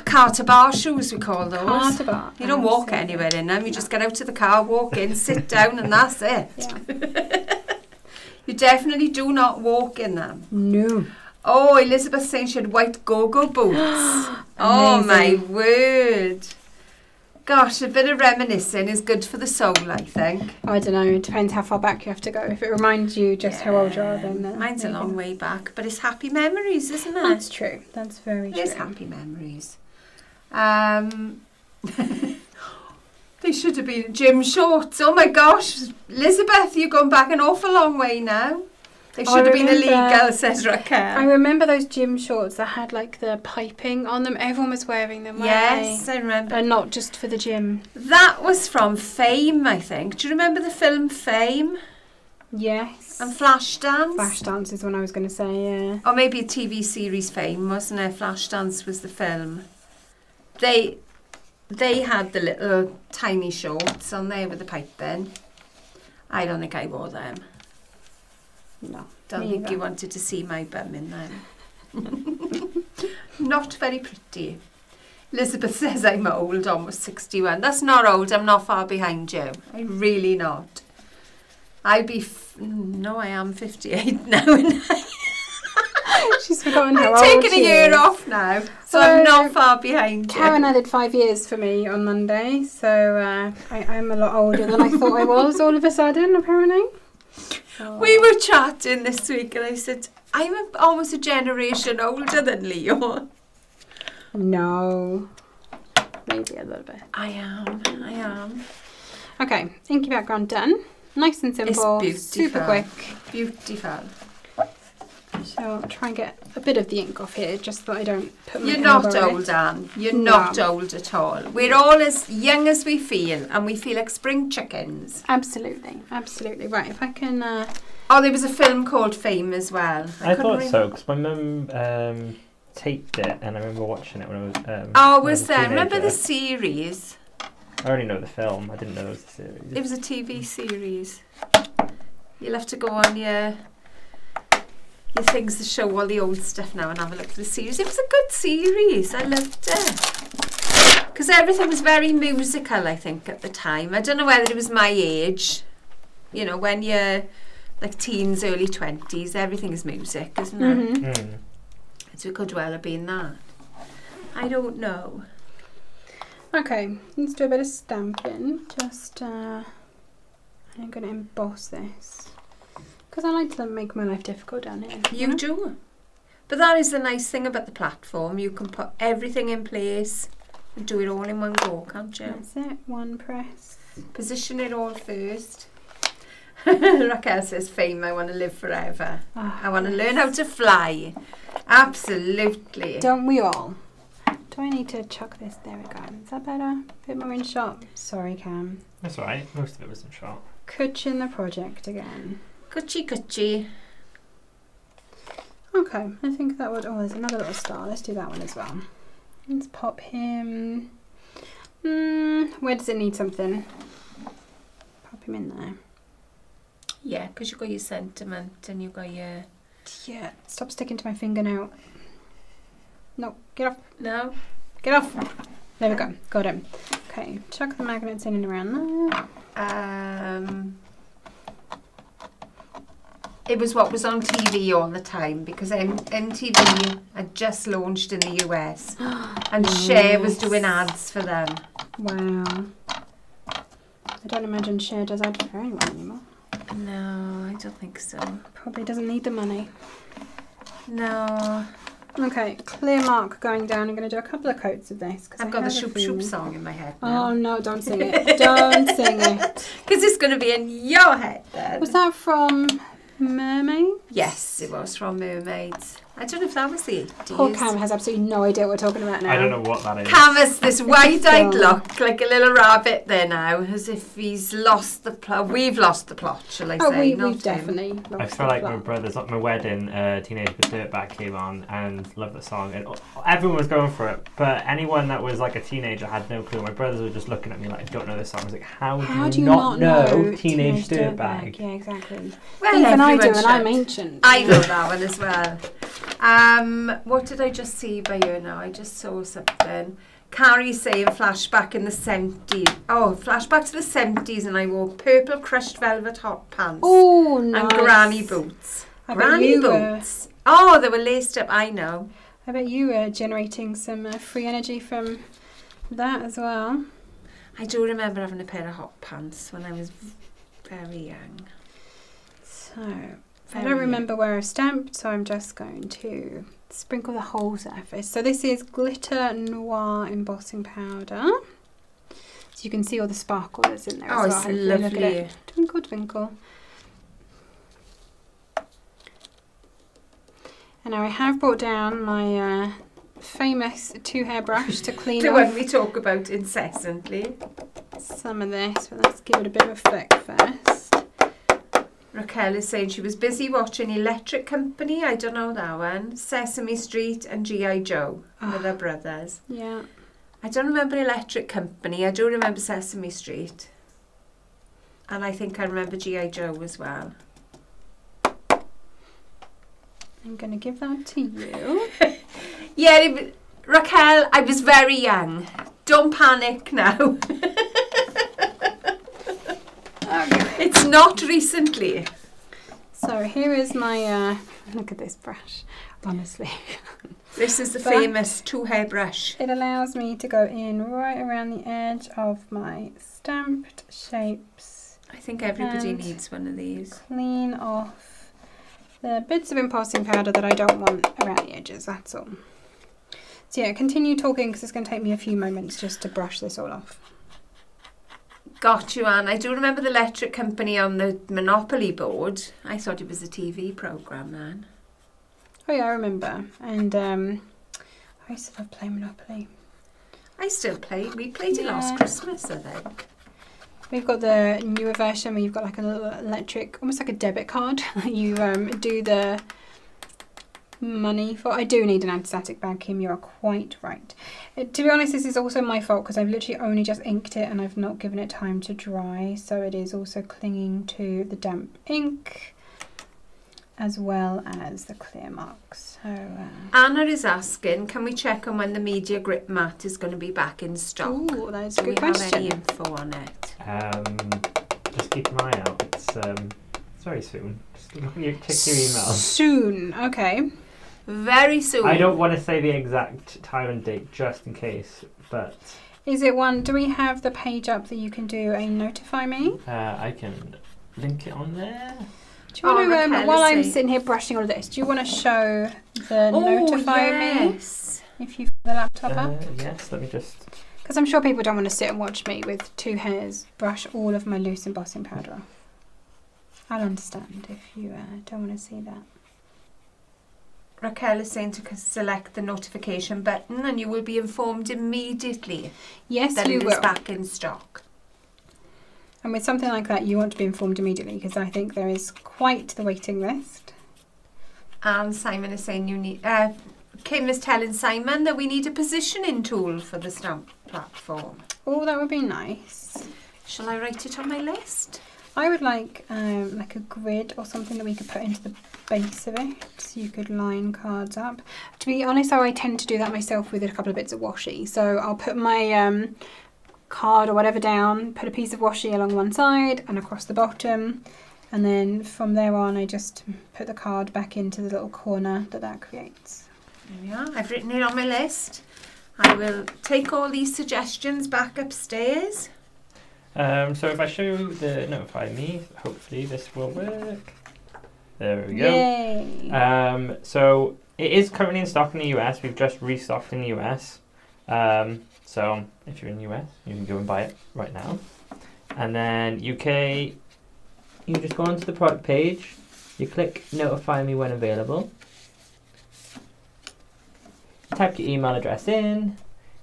S3: Carter bar shoes, we call those.
S2: Carter bar.
S3: You don't walk
S2: Absolutely.
S3: anywhere in them. You just get out to the car, walk in, sit down, and that's it.
S2: Yeah.
S3: You definitely do not walk in them.
S2: No.
S3: Oh, Elizabeth's saying she had white go-go boots. Oh, my
S2: Amazing.
S3: word. Gosh, a bit of reminiscing is good for the soul, I think.
S2: I don't know, it depends how far back you have to go. If it reminds you just how old you are, then...
S3: Mine's a
S2: maybe
S3: long
S2: not.
S3: way back, but it's happy memories, isn't it?
S2: That's true. That's very
S3: It
S2: true.
S3: is happy memories. They should have been gym shorts. Oh my gosh, Elizabeth, you've gone back an awful long way now. They should have been
S2: remember-
S3: illegal, says Raquel.
S2: I remember those gym shorts that had like the piping on them. Everyone was wearing them, weren't
S3: Yes,
S2: they?
S3: I remember.
S2: And not just for the gym.
S3: That was from Fame, I think. Do you remember the film Fame
S2: Yes.
S3: and Flashdance?
S2: Flashdance is what I was going to say, yeah.
S3: Or maybe a TV series Fame, wasn't it? Flashdance was the film. They had the little tiny shorts on there with the piping. I don't think I wore them.
S2: No.
S3: Don't
S2: me
S3: think
S2: either.
S3: you wanted to see my bum in them. Not very pretty. Elizabeth says I'm old, almost 61. That's not old. I'm not far behind you. I'm really not. No, I am 58 now.
S2: She's forgotten how
S3: I'm
S2: old
S3: taking
S2: she
S3: a year
S2: is.
S3: off now, so I'm not far behind you.
S2: Karen added 5 years for me on Monday, so I'm a lot older than I thought I was all of a sudden, apparently.
S3: We were chatting this week and I said, I'm almost a generation older than Leo.
S2: No. Maybe a little bit.
S3: I am.
S2: Okay, inky background done. Nice and simple,
S3: It's
S2: super quick.
S3: Beautiful.
S2: So I'll try and get a bit of the ink off here, just so that I don't put my
S3: You're not
S2: elbow in
S3: old,
S2: it.
S3: Anne. You're
S2: No.
S3: not old at all. We're all as young as we feel, and we feel like spring chickens.
S2: Absolutely. Right, if I can...
S3: Oh, there was a film called Fame as well.
S5: I thought so, because my mum taped it, and I remember watching it when I was
S3: was there? Remember the
S5: teenager.
S3: series?
S5: I already know the film. I didn't know it was a series.
S3: It was a TV series. You'll have to go on your things to show all the old stuff now and have a look at the series. It was a good series. I loved it. Because everything was very musical, I think, at the time. I don't know whether it was my age. You know, when you're like teens, early 20s, everything is music, isn't it?
S2: Mm-hmm.
S3: So it could well have been that. I don't know.
S2: Okay, let's do a bit of stamping. Just, I'm going to emboss this. Because I like to make my life difficult down here.
S3: You do. But that is the nice thing about the platform. You can put everything in place and do it all in one go, can't you?
S2: That's it, one press.
S3: Position it all first. Raquel says, Fame, I want to live forever. I want to learn how to fly. Absolutely.
S2: Don't we all? Do I need to chuck this? There we go. Is that better? A bit more in shot. Sorry, Cam.
S5: That's all right. Most of it was in shot.
S2: Kutching the project again.
S3: Coochie.
S2: Okay, I think that would... Oh, there's another little star. Let's do that one as well. Let's pop him... where does it need something? Pop him in there.
S3: Yeah, because you've got your sentiment and you've got your...
S2: Yeah, stop sticking to my finger now. No, get off.
S3: No?
S2: Get off. There we go. Got him. Okay, chuck the magnets in and around there.
S3: It was what was on TV all the time because MTV had just launched in the US and Cher was doing ads for them.
S2: Wow. I don't imagine Cher does ads for anyone anymore.
S3: No, I don't think so.
S2: Probably doesn't need the money.
S3: No.
S2: Okay, clear mark going down. I'm going to do a couple of coats of this.
S3: I've got the Shoop Shoop song in my head now.
S2: Oh no, don't sing it. Don't sing it.
S3: Because it's going to be in your head then.
S2: Was that from Mermaid?
S3: Yes, it was from Mermaids. I don't know if that was the 80s.
S2: Poor Cam has absolutely no idea what we're talking about now.
S5: I don't know what that is.
S3: Cam has this wide-eyed
S2: film.
S3: look, like a little rabbit there now, as if he's lost the plot. We've lost the plot, shall I say?
S2: We've
S3: not him.
S2: definitely lost
S5: I feel like
S2: the
S5: my
S2: plot.
S5: brother's at my wedding, Teenage with Dirtbag came on and loved the song, and everyone was going for it. But anyone that was like a teenager had no clue. My brothers were just looking at me like, I don't know this song. I was like, how do you not know Teenage Dirtbag?
S2: Yeah, exactly.
S3: Well,
S2: Even I do,
S3: everyone
S2: and I'm
S3: should.
S2: ancient.
S3: I know that one as well. What did I just see by you now? I just saw something. Carrie saying flashback in the 70s. Oh, flashback to the 70s, and I wore purple crushed velvet hot pants.
S2: Oh, nice.
S3: And granny boots.
S2: I bet
S3: Granny
S2: you
S3: boots. Oh, they were laced up, I know.
S2: I bet you were generating some free energy from that as well.
S3: I do remember having a pair of hot pants when I was very young.
S2: So, I don't remember where I've stamped, so I'm just going to sprinkle the whole surface. So this is Glitter Noir embossing powder. So you can see all the sparkle that's in there as well.
S3: it's
S2: Hopefully, look at
S3: lovely.
S2: it. Twinkle, twinkle. And now I have brought down my famous 2-hair brush to clean
S3: The
S2: off
S3: one we talk about incessantly.
S2: some of this, but let's give it a bit of a flick first.
S3: Raquel is saying she was busy watching Electric Company, I don't know that one, Sesame Street and G.I. Joe with her brothers.
S2: Yeah.
S3: I don't remember Electric Company, I do remember Sesame Street. And I think I remember G.I. Joe as well.
S2: I'm going to give that to you.
S3: Yeah, Raquel, I was very young. Don't panic now. It's not recently.
S2: So here is my, look at this brush, honestly.
S3: This is the famous 2-hair brush.
S2: It allows me to go in right around the edge of my stamped shapes.
S3: I think everybody needs one of these.
S2: Clean off the bits of embossing powder that I don't want around the edges, that's all. So yeah, continue talking because it's going to take me a few moments just to brush this all off.
S3: Got you, Anne. I do remember the electric company on the Monopoly board. I thought it was a TV programme, Anne.
S2: Oh yeah, I remember. And I used to love playing Monopoly.
S3: I still play. We played it last Christmas, I think.
S2: We've got the newer version where you've got like a little electric, almost like a debit card. You do the money for. I do need an anti-static bag, Kim, you are quite right. To be honest, this is also my fault because I've literally only just inked it and I've not given it time to dry, so it is also clinging to the damp ink as well as the clear marks. So
S3: Anna is asking, can we check on when the media grip mat is going to be back in stock?
S2: Ooh, that is a good
S3: Do we have
S2: question.
S3: any info on it?
S5: Just keep an eye out. It's very soon. Just check your emails.
S2: Soon, okay.
S3: Very soon.
S5: I don't want to say the exact time and date just in case, but
S2: Is it one, do we have the page up that you can do a notify me?
S5: I can link it on there.
S2: Do you want to,
S3: Raquel,
S2: while
S3: let's
S2: I'm
S3: see.
S2: sitting here brushing all of this, do you want to show the notify me?
S3: Yes.
S2: If you've got the laptop up?
S5: Yes, let me just...
S2: Because I'm sure people don't want to sit and watch me with 2 hairs brush all of my loose embossing powder off. I'll understand if you don't want to see that.
S3: Raquel is saying to select the notification button and you will be informed immediately
S2: Yes,
S3: that
S2: you
S3: it
S2: will.
S3: is back in stock.
S2: And with something like that, you want to be informed immediately because I think there is quite the waiting list.
S3: And Simon is saying you need... Kim is telling Simon that we need a positioning tool for the stamp platform.
S2: Oh, that would be nice.
S3: Shall I write it on my list?
S2: I would like a grid or something that we could put into the base of it, so you could line cards up. To be honest, I tend to do that myself with a couple of bits of washi. So I'll put my card or whatever down, put a piece of washi along one side and across the bottom, and then from there on I just put the card back into the little corner that creates.
S3: There we are. I've written it on my list. I will take all these suggestions back upstairs.
S5: So if I show you the notify me, hopefully this will work. There we go.
S2: Yay!
S5: So it is currently in stock in the US. We've just restocked in the US. So if you're in the US, you can go and buy it right now. And then UK, you just go onto the product page. You click notify me when available. Type your email address in.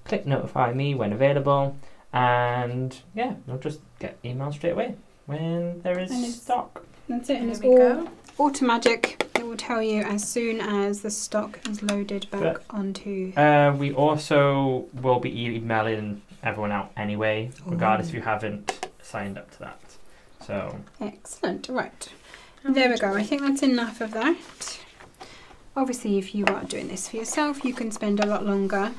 S5: Click notify me when available. And yeah, you'll just get email straight away when there is stock.
S2: That's it, and
S3: There
S2: it's
S3: we
S2: all
S3: go.
S2: automatic. It will tell you as soon as the stock is loaded back onto.
S5: We also will be emailing everyone out anyway, regardless if you haven't signed up to that. So
S2: Excellent. Right. There we go. I think that's enough of that. Obviously, if you are doing this for yourself, you can spend a lot longer.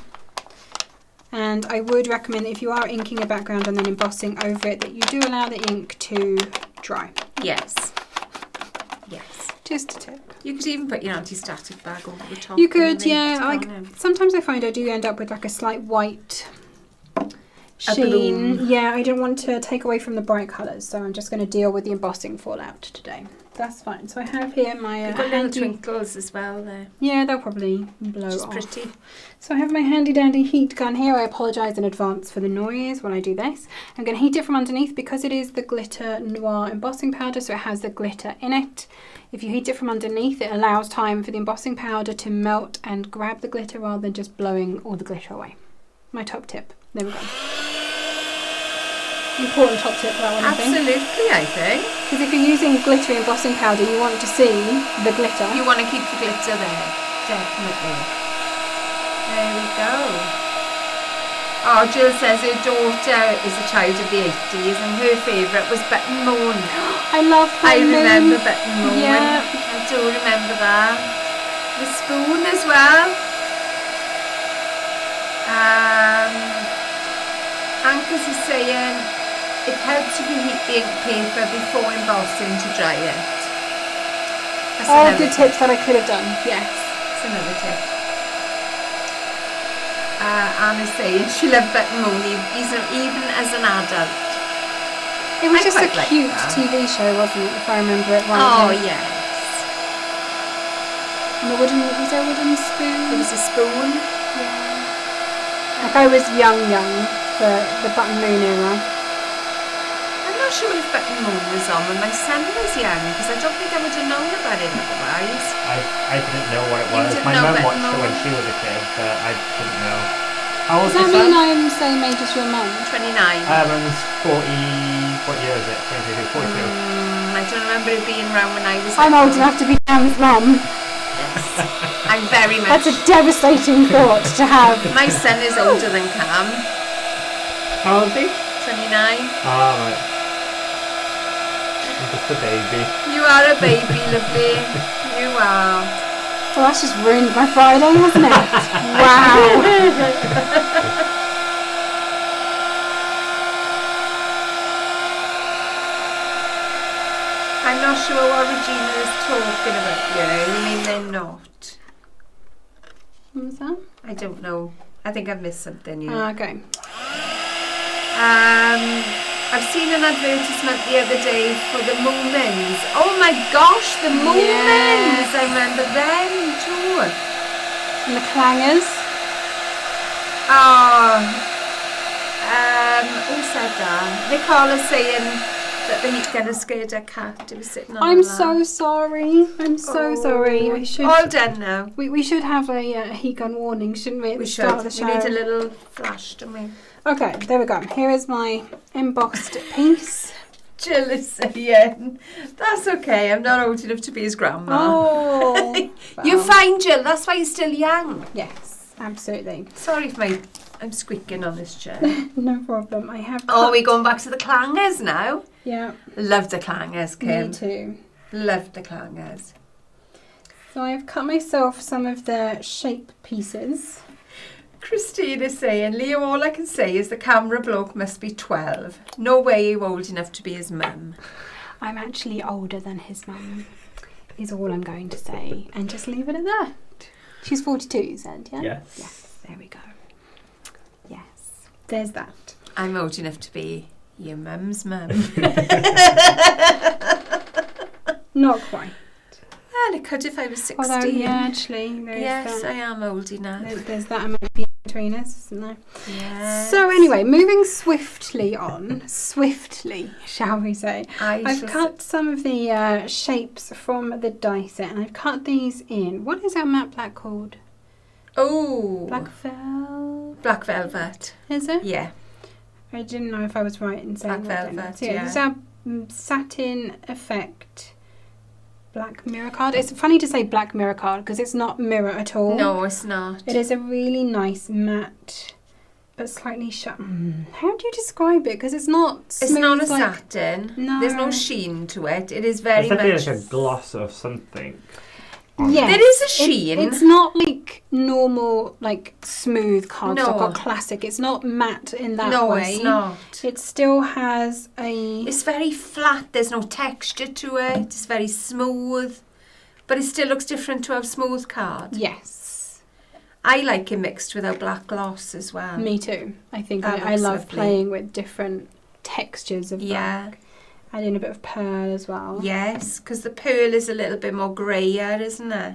S2: And I would recommend that if you are inking a background and then embossing over it, that you do allow the ink to dry.
S3: Yes. Yes.
S2: Just a tip.
S3: You could even put your anti-static bag over the top.
S2: You
S3: and
S2: could,
S3: then
S2: yeah.
S3: ink it on it.
S2: Sometimes I find I do end up with like a slight white
S3: A
S2: sheen.
S3: bloom.
S2: Yeah, I don't want to take away from the bright colours, so I'm just going to deal with the embossing fallout today. That's fine. So I have here my
S3: You've got little
S2: handy...
S3: twinkles as well there.
S2: Yeah, they'll probably blow
S3: Which is
S2: off.
S3: pretty.
S2: So I have my handy dandy heat gun here. I apologise in advance for the noise when I do this. I'm going to heat it from underneath because it is the glitter noir embossing powder, so it has the glitter in it. If you heat it from underneath, it allows time for the embossing powder to melt and grab the glitter rather than just blowing all the glitter away. My top tip. There we go. Important top tip, that one, I think.
S3: Absolutely, I think.
S2: Because if you're using glittery embossing powder, you want to see the glitter.
S3: You want to keep the glitter there. Definitely. There we go. Oh, Jill says her daughter is a child of the 80s and her favourite was Button Moon.
S2: I love
S3: I
S2: Button
S3: remember
S2: Moon.
S3: Button Moon.
S2: Yeah.
S3: I do remember that. The spoon as well. Anchors is saying It helps if you heat the ink paper before embossing to dry it. That's
S2: All
S3: another
S2: good tips that I could have done. Yes.
S3: That's another tip. Anna's saying she loved Button Moon even as an adult.
S2: It was
S3: I
S2: just a
S3: quite like
S2: cute
S3: that.
S2: TV show, wasn't it? If I remember it
S3: Oh,
S2: rightly.
S3: yes.
S2: And was there a wooden spoon?
S3: There was a spoon.
S2: Like I was young for the Button Moon era.
S3: I'm not sure if Button Moon was on when my son was young, because I don't think I would have known about it otherwise.
S5: I didn't know what it
S3: You
S5: was.
S3: didn't
S5: My
S3: know
S5: mum
S3: Button
S5: watched it when
S3: Moon?
S5: she was a kid, but I didn't know. How old
S2: Does
S5: is
S2: that
S5: your
S2: mean I'm
S5: son?
S2: same age as your mum?
S3: 29.
S5: Mum's 40, what year is it? 22, 42.
S3: I don't remember it being around when I was
S2: I'm old
S3: little.
S2: enough to be Cam's mum.
S3: I'm very much.
S2: That's a devastating thought to have.
S3: My son is older than Cam.
S5: How old is he?
S3: 29.
S5: Ah, right. I'm just a baby.
S3: You are a baby, lovely. You are.
S2: Well, that's just ruined my Friday, hasn't it? Wow.
S3: I'm not sure what Regina is talking about. I mean, they're not.
S2: What was that?
S3: I don't know. I think I've missed something here.
S2: Okay.
S3: I've seen an advertisement the other day for the Moomins. Oh my gosh, the Moomins! I remember them too.
S2: And the clangers.
S3: Who said that? Nicola's saying that the heat gunner scared her cat. It was sitting on
S2: I'm
S3: her lap.
S2: so sorry. I'm so sorry. I should.
S3: All done now.
S2: We should have a heat gun warning, shouldn't we? At
S3: We
S2: the
S3: should.
S2: start of the show.
S3: We need a little flash, don't we?
S2: Okay, there we go. Here is my embossed piece.
S3: Jill is saying, that's okay, I'm not old enough to be his grandma.
S2: Oh.
S3: You're
S2: well,
S3: fine, Jill, that's why you're still young.
S2: Yes, absolutely.
S3: Sorry if I'm squeaking on this chair.
S2: No problem. I have.
S3: Oh,
S2: cut-
S3: we're going back to the clangers now.
S2: Yeah.
S3: Love the clangers, Kim.
S2: Me too.
S3: Love the clangers.
S2: So I've cut myself some of the shape pieces.
S3: Christine is saying, Leo, all I can say is the camera bloke must be 12. No way you're old enough to be his mum.
S2: I'm actually older than his mum, is all I'm going to say. And just leave it at that. She's 42, you said, yeah?
S5: Yes.
S2: Yes, there we go. Yes, there's that.
S3: I'm old enough to be your mum's mum.
S2: Not quite.
S3: Well, it could if I was 16.
S2: Although, yeah, actually, there's
S3: Yes,
S2: that.
S3: I am old enough.
S2: There's that amount between us, isn't there?
S3: Yes.
S2: So anyway, moving swiftly on, shall we say? I've cut some of the shapes from the die set, and I've cut these in. What is our matte black called?
S3: Oh,
S2: Black
S3: black velvet.
S2: Is it?
S3: Yeah,
S2: I didn't know if I was right in saying
S3: Black
S2: that.
S3: velvet,
S2: So
S3: yeah.
S2: this is our satin effect black mirror card. It's funny to say black mirror card because it's not mirror at all.
S3: no, it's not.
S2: It is a really nice matte, but slightly sharp. How do you describe it? Because it's not smooth.
S3: It's not a
S2: like,
S3: satin.
S2: No.
S3: There's no sheen to it. It is very
S5: It's definitely
S3: much.
S5: like a gloss of something.
S2: Yes,
S3: There is a sheen.
S2: It's not like normal, like smooth cardstock
S3: No.
S2: or classic. It's not matte in that
S3: no,
S2: way.
S3: it's not.
S2: It still has a.
S3: It's very flat. There's no texture to it. It's very smooth, but it still looks different to our smooth card.
S2: Yes.
S3: I like it mixed with our black gloss as well.
S2: Me too. I think
S3: That
S2: I
S3: looks
S2: love
S3: lovely.
S2: playing with different textures of
S3: Yeah.
S2: black. Add in a bit of pearl as well.
S3: Yes, because the pearl is a little bit more greyer, isn't it?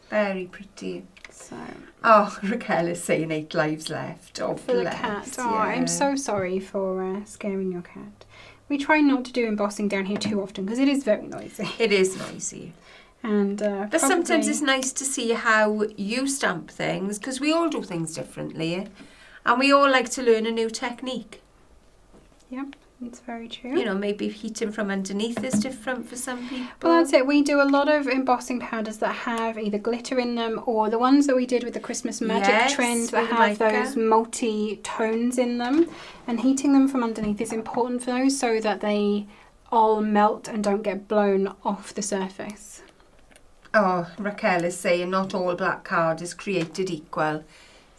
S3: Very pretty.
S2: So
S3: Oh, Raquel is saying 8 lives left. Oh,
S2: for the
S3: bless.
S2: cat. Oh,
S3: yeah.
S2: I'm so sorry for scaring your cat. We try not to do embossing down here too often because it is very noisy.
S3: It is noisy.
S2: And
S3: But sometimes
S2: probably-
S3: it's nice to see how you stamp things, because we all do things differently. And we all like to learn a new technique.
S2: Yep, it's very true.
S3: You know, maybe heating from underneath is different for some people.
S2: Well, that's it. We do a lot of embossing powders that have either glitter in them or the ones that we did with the Christmas Magic
S3: Yes,
S2: trend that
S3: with
S2: have
S3: mica.
S2: those multi-tones in them. And heating them from underneath is important for those so that they all melt and don't get blown off the surface.
S3: Oh, Raquel is saying not all black card is created equal.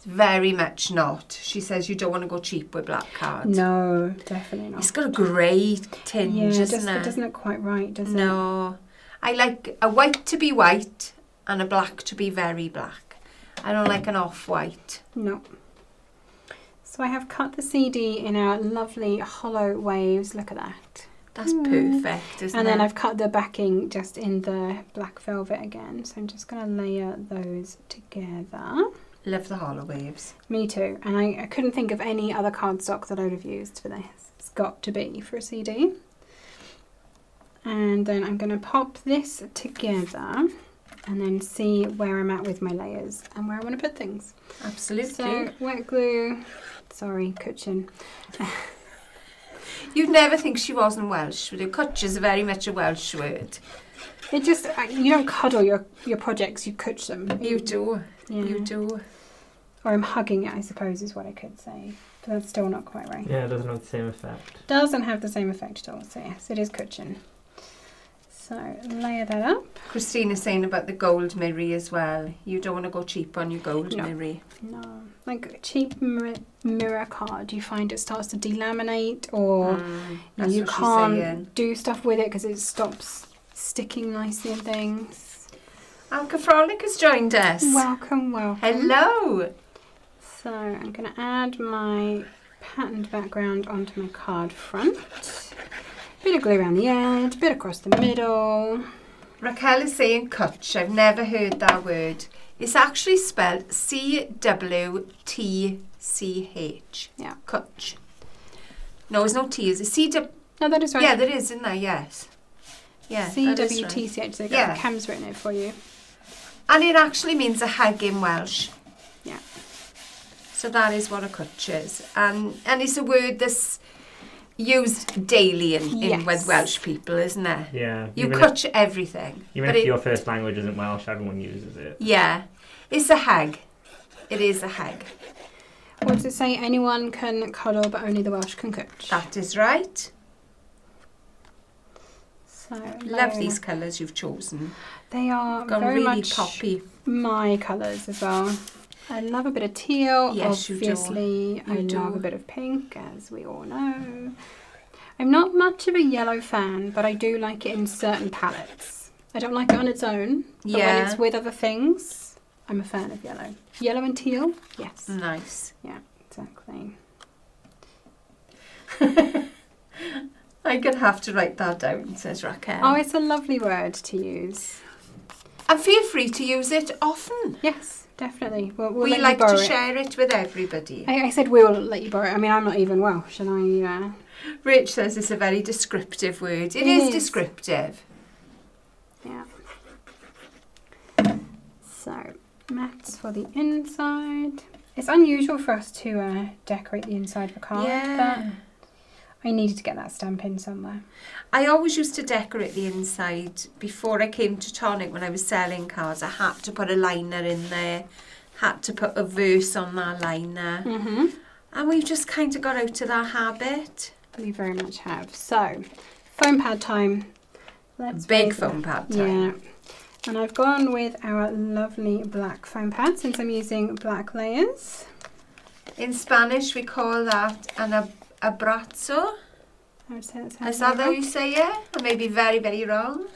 S3: It's very much not. She says you don't want to go cheap with black cards.
S2: No, definitely not.
S3: It's got a grey tinge, isn't it?
S2: It doesn't look quite right, does it?
S3: No. I like a white to be white and a black to be very black. I don't like an off-white.
S2: No. So I have cut the CD in our lovely hollow waves. Look at that.
S3: That's perfect, isn't it?
S2: And then I've cut the backing just in the black velvet again. So I'm just going to layer those together.
S3: Love the hollow waves.
S2: Me too. And I couldn't think of any other cardstock that I would have used for this. It's got to be for a CD. And then I'm going to pop this together and then see where I'm at with my layers and where I want to put things.
S3: Absolutely.
S2: So wet glue, sorry, cushion.
S3: You'd never think she wasn't Welsh, would you? Cwtch is very much a Welsh word.
S2: It just, you don't cuddle your projects, you cwtch them.
S3: You do.
S2: Yeah.
S3: You do.
S2: Or I'm hugging it, I suppose, is what I could say. But that's still not quite right.
S5: Yeah, it doesn't have the same effect.
S2: Doesn't have the same effect at all. So yes, it is cushion. So layer that up.
S3: Christina's saying about the gold mirror as well. You don't want to go cheap on your gold mirror.
S2: No, like a cheap mirror card, you find it starts to delaminate, or you can't do stuff with it because it stops sticking nicely and things.
S3: Alka Frolic has joined us.
S2: Welcome, welcome.
S3: Hello.
S2: So I'm going to add my patterned background onto my card front. Bit of glue around the edge, bit across the middle.
S3: Raquel is saying cwtch. I've never heard that word. It's actually spelled CWTCH.
S2: Yeah.
S3: Cwtch. No, there's no T. Is it CW?
S2: No, that is right.
S3: Yeah, there is, isn't there? Yes. Yeah, that is right.
S2: CWTCH. So
S3: Yeah.
S2: Cam's written it for you.
S3: And it actually means a hug in Welsh.
S2: Yeah.
S3: So that is what a cwtch is. And it's a word that's used daily in with Welsh people, isn't it?
S5: Yeah.
S3: You cwtch everything.
S5: Even if your first language isn't Welsh, everyone uses it.
S3: Yeah. It's a hug. It is a hug.
S2: What does it say? Anyone can cuddle, but only the Welsh can cwtch.
S3: That is right.
S2: So
S3: Love these colours you've chosen.
S2: They are
S3: Gone
S2: very
S3: really
S2: much
S3: poppy.
S2: my colours as well. I love a bit of teal.
S3: Yes, you do.
S2: Obviously, I
S3: You do.
S2: love a bit of pink, as we all know. I'm not much of a yellow fan, but I do like it in certain palettes. I don't like it on its own, but when it's with other things, I'm a fan of yellow. Yellow and teal, yes.
S3: Nice.
S2: Yeah, exactly.
S3: I'm going to have to write that down, says Raquel.
S2: Oh, it's a lovely word to use.
S3: And feel free to use it often.
S2: Yes, definitely. We'll
S3: We
S2: let you
S3: like
S2: borrow
S3: to
S2: it.
S3: share it with everybody.
S2: I said we'll let you borrow it. I mean, I'm not even Welsh, and I...
S3: Rich says it's a very descriptive word. It is descriptive.
S2: Yeah. So, mats for the inside. It's unusual for us to decorate the inside of a card, but I needed to get that stamp in somewhere.
S3: I always used to decorate the inside before I came to Tonic when I was selling cards. I had to put a liner in there, had to put a verse on that liner.
S2: Mm-hmm.
S3: And we've just kind of got out of that habit.
S2: We very much have. So, foam pad time. Let's
S3: Big foam pad time.
S2: Yeah. And I've gone with our lovely black foam pad since I'm using black layers.
S3: In Spanish, we call that an abrazo.
S2: I would say
S3: Is that how you say it? I may be very, very wrong.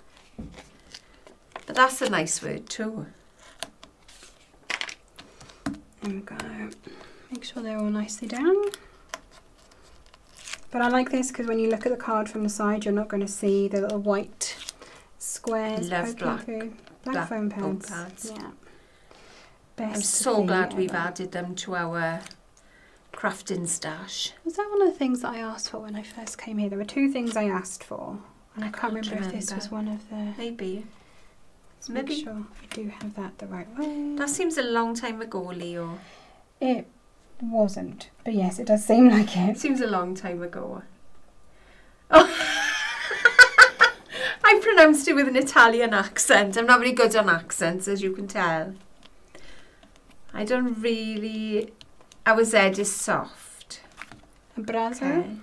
S3: But that's a nice word too.
S2: There we go. Make sure they're all nicely down. But I like this because when you look at the card from the side, you're not going to see the little white squares.
S3: Love
S2: poking through. Black foam pads. Yeah. Best
S3: I'm so glad we've added them to our crafting stash.
S2: Was that one of the things that I asked for when I first came here? There were two things I asked for, and I can't remember if this was one of the...
S3: Maybe.
S2: Let's make sure I do have that the right way.
S3: That seems a long time ago, Leo.
S2: It wasn't, but yes, it does seem like it.
S3: It seems a long time ago. Oh. I pronounced it with an Italian accent. I'm not very good on accents, as you can tell. I don't really... Our Z is soft.
S2: Abrazo.
S3: Okay.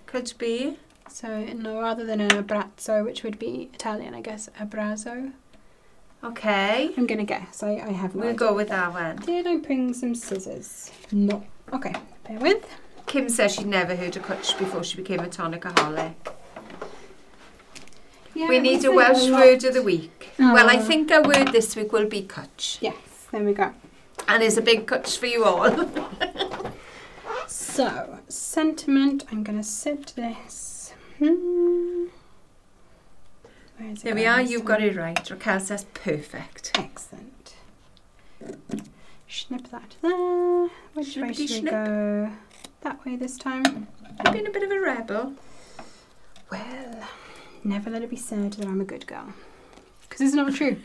S3: Could be.
S2: So, no, rather than an abrazzo, which would be Italian, I guess, abrazo.
S3: Okay.
S2: I'm going to guess. I have no
S3: We'll
S2: idea.
S3: go with that one.
S2: Did I bring some scissors? No. Okay, bear with.
S3: Kim says she'd never heard of Kutch before she became a tonicaholic.
S2: Yeah,
S3: We need a
S2: said
S3: Welsh
S2: lot.
S3: word of the week. Well, I
S2: Oh.
S3: think our word this week will be Kutch.
S2: Yes, there we go.
S3: And it's a big Kutch for you all.
S2: So, sentiment, I'm going to set this. Where is it
S3: There we
S2: going
S3: are,
S2: this
S3: you've
S2: time?
S3: got it right. Raquel says perfect.
S2: Excellent. Snip that there. Which way
S3: Snippety
S2: should we
S3: snip.
S2: go? That way this time?
S3: You've been a bit of a rebel.
S2: Well, never let it be said that I'm a good girl. Because it's not true.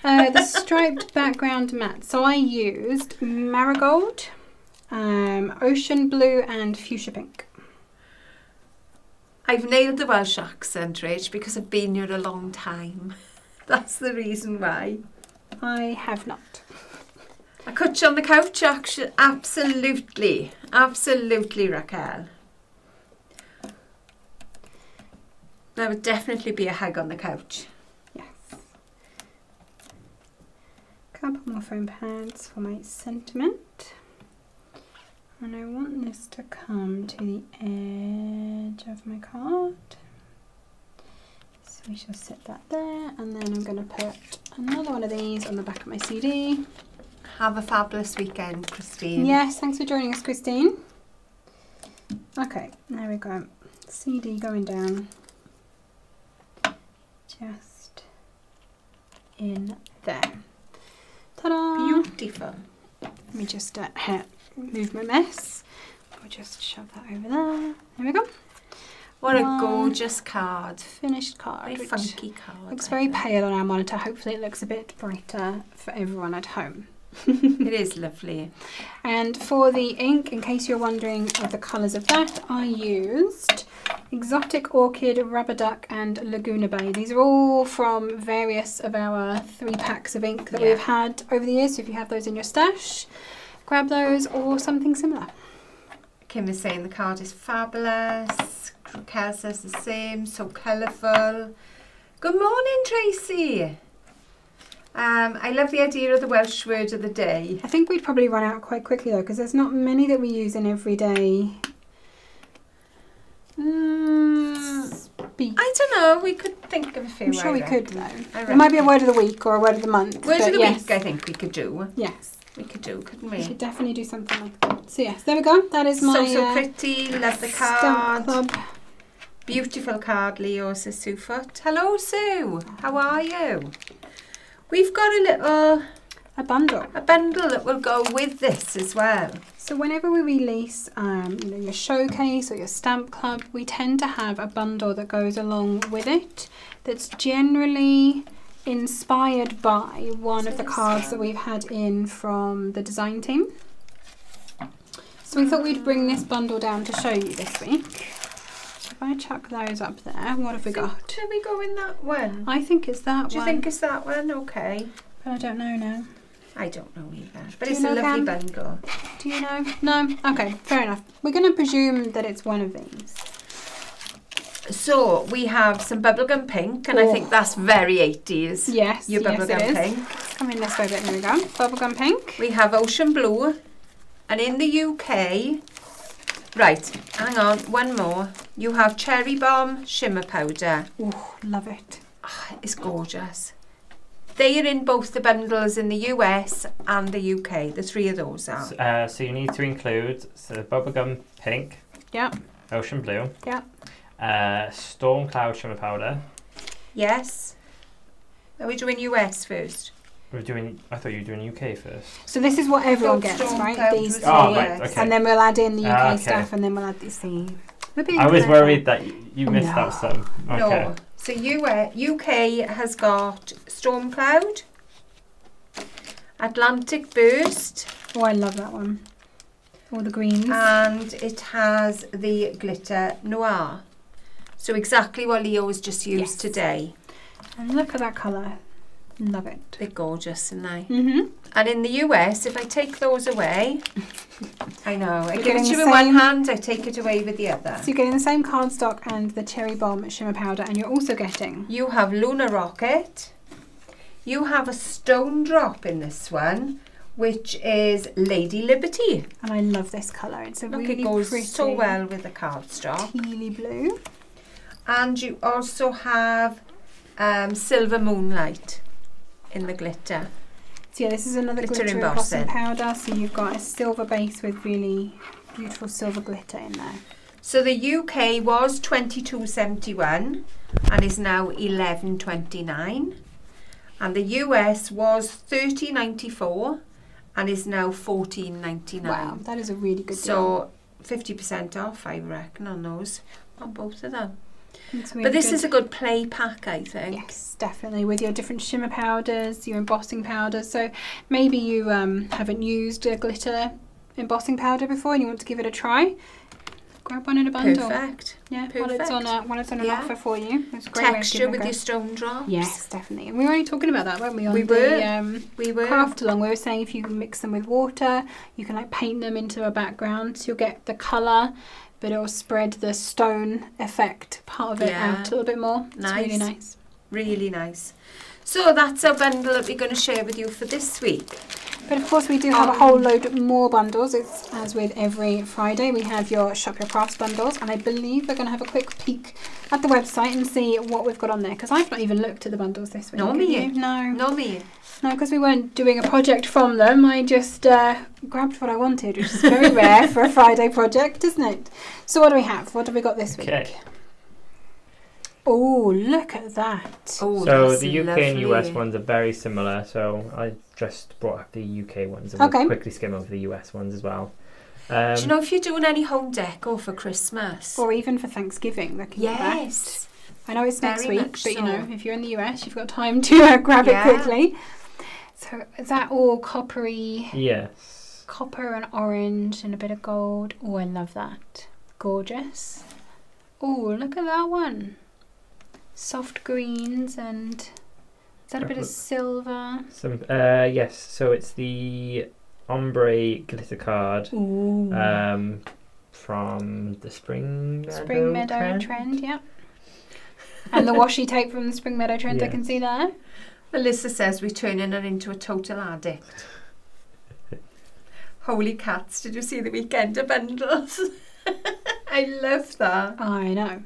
S2: The striped background mat. So I used marigold, ocean blue and fuchsia pink.
S3: I've nailed the Welsh accent, Rach, because I've been here a long time. That's the reason why.
S2: I have not.
S3: A Kutch on the couch, actually. Absolutely. Absolutely, Raquel. There would definitely be a hug on the couch.
S2: Yes. Couple more foam pads for my sentiment. And I want this to come to the edge of my card. So we shall set that there, and then I'm going to put another one of these on the back of my CD.
S3: Have a fabulous weekend, Christine.
S2: Yes, thanks for joining us, Christine. Okay, there we go. CD going down. Just in there. Ta-da!
S3: Beautiful.
S2: Let me just move my mess. We'll just shove that over there. There we go.
S3: What a
S2: One.
S3: gorgeous card.
S2: Finished card.
S3: Very
S2: which
S3: funky card.
S2: looks
S3: I
S2: very
S3: think.
S2: pale on our monitor. Hopefully it looks a bit brighter for everyone at home.
S3: It is lovely.
S2: And for the ink, in case you're wondering of the colours of that, I used Exotic Orchid, Rubber Duck and Laguna Bay. These are all from various of our 3 packs of ink that
S3: Yeah.
S2: we've had over the years. So if you have those in your stash, grab those or something similar.
S3: Kim is saying the card is fabulous. Raquel says the same. So colourful. Good morning, Tracy. I love the idea of the Welsh word of the day.
S2: I think we'd probably run out quite quickly though, because there's not many that we use in everyday speak.
S3: I don't know. We could think of a few.
S2: I'm sure
S3: I
S2: we could
S3: reckon.
S2: though.
S3: I
S2: It might be a
S3: reckon.
S2: word of the week or a word of the month.
S3: Word
S2: but
S3: of the
S2: yes.
S3: week, I think we could do.
S2: Yes.
S3: We could do, couldn't
S2: We
S3: we?
S2: should definitely do something like that. So yes, there we go. That is my
S3: So pretty. Love the
S2: Stamp
S3: card.
S2: Club.
S3: Beautiful card, Leo, says Sue Foot. Hello, Sue. How are you? We've got
S2: A bundle.
S3: a bundle that will go with this as well.
S2: So whenever we release your showcase or your stamp club, we tend to have a bundle that goes along with it that's generally inspired by one of the cards that we've had in from the design team. So we thought we'd bring this bundle down to show you this week. If I chuck those up there, what have we got?
S3: Shall we go in that one?
S2: I think it's that
S3: Do you
S2: one,
S3: think it's that one? Okay.
S2: but I don't know now.
S3: I don't know either. But
S2: Do
S3: it's
S2: you
S3: a
S2: know,
S3: lovely
S2: Cam?
S3: bundle.
S2: Do you know? No? Okay, fair enough. We're going to presume that it's one of these.
S3: So we have some bubblegum pink, and I think that's very 80s.
S2: Yes,
S3: Your
S2: yes it
S3: bubblegum
S2: is.
S3: pink.
S2: Come in this way a bit, there we go. Bubblegum pink.
S3: We have ocean blue, and in the UK, right, hang on, one more. You have cherry bomb shimmer powder.
S2: Oh, love it.
S3: Ah, it's gorgeous. They are in both the bundles in the US and the UK. The 3 of those are.
S5: So you need to include bubblegum pink,
S2: Yep,
S5: ocean blue,
S2: yep.
S5: storm cloud shimmer powder.
S3: Yes. Are we doing US first?
S5: I thought you were doing UK first.
S2: So this is what everyone
S3: Thought
S2: gets,
S3: Storm
S2: right?
S3: Cloud
S2: These
S3: was
S2: three.
S5: Oh,
S3: yes.
S5: right, okay.
S2: And then we'll add in the UK
S5: Ah, okay.
S2: stuff, and then we'll add these. We're being
S5: I was
S2: clever.
S5: worried that you missed
S2: No.
S5: out some. Okay.
S3: No. So UK has got storm cloud, Atlantic burst,
S2: Oh, I love that one. All the greens.
S3: and it has the glitter noir. So exactly what Leo's just used
S2: Yes.
S3: today.
S2: And look at that colour. Love it.
S3: They're gorgeous, aren't they?
S2: Mm-hmm.
S3: And in the US, if I take those away, I know, I
S2: You're
S3: give it
S2: getting
S3: to you
S2: the
S3: in one
S2: same-
S3: hand, I take it away with the other.
S2: So you're getting the same cardstock and the cherry bomb shimmer powder, and you're also getting
S3: You have Lunar Rocket, You have a stone drop in this one, which is Lady Liberty.
S2: And I love this colour. It's a
S3: Look,
S2: really
S3: it goes
S2: pretty
S3: so well with the cardstock.
S2: tealy blue.
S3: And you also have Silver Moonlight in the glitter.
S2: So yeah, this is another
S3: Glitter
S2: glitter
S3: embossing.
S2: embossing powder. So you've got a silver base with really beautiful silver glitter in there.
S3: So the UK was $22.71 and is now $11.29. And the US was $30.94 and is now $14.99.
S2: Wow, that is a really good deal.
S3: So 50% off, I reckon, on those, on both of them.
S2: It's really
S3: But this
S2: good.
S3: is a good play pack, I think.
S2: Yes, definitely, with your different shimmer powders, your embossing powders. So maybe you haven't used a glitter embossing powder before and you want to give it a try. Grab one in a bundle.
S3: Perfect.
S2: Yeah,
S3: Perfect.
S2: while it's on an
S3: Yeah.
S2: offer for you. It's a great way of
S3: Texture
S2: giving it
S3: with
S2: a go.
S3: your stone drops.
S2: Yes, definitely. And we were only talking about that, weren't we? On
S3: We
S2: the
S3: were. We were.
S2: craft along. We were saying if you mix them with water, you can like paint them into a background, so you'll get the colour, but it'll spread the stone effect part of it
S3: Yeah.
S2: out a little bit more. It's really
S3: Nice.
S2: nice.
S3: Really nice. So that's our bundle that we're going to share with you for this week.
S2: But of course we do have a whole load more bundles. It's as with every Friday. We have your Shop Your Crafts bundles, and I believe we're going to have a quick peek at the website and see what we've got on there, because I've not even looked at the bundles this week.
S3: Nor
S2: Have
S3: me.
S2: you? No,
S3: Me.
S2: because we weren't doing a project from them. I just grabbed what I wanted, which is very rare for a Friday project, isn't it? So what do we have? What have we got this week?
S5: Okay.
S2: Oh, look at that.
S3: Oh,
S5: So
S3: that's
S5: the UK and US
S3: lovely.
S5: ones are very similar. So I just brought up the UK ones and
S2: Okay.
S5: we'll quickly skim over the US ones as well.
S3: Do you know if you're doing any home decor for Christmas?
S2: Or even for Thanksgiving, looking at that.
S3: Yes.
S2: I know it's next
S3: Very
S2: week,
S3: much
S2: but you know,
S3: so.
S2: if you're in the US, you've got time to grab
S3: Yeah.
S2: it quickly. So is that all coppery,
S5: Yes.
S2: copper and orange and a bit of gold? Oh, I love that. Gorgeous. Oh, look at that one. Soft greens and is that a bit of silver?
S5: Some yes. So it's the ombre glitter card
S2: Ooh.
S5: from the Spring
S2: Meadow trend, yeah. And the washi tape from the Spring Meadow trend, I
S5: Yeah.
S2: can see there.
S3: Melissa says we're turning her into a total addict. Holy cats, did you see the Weekender bundles? I love that.
S2: I know.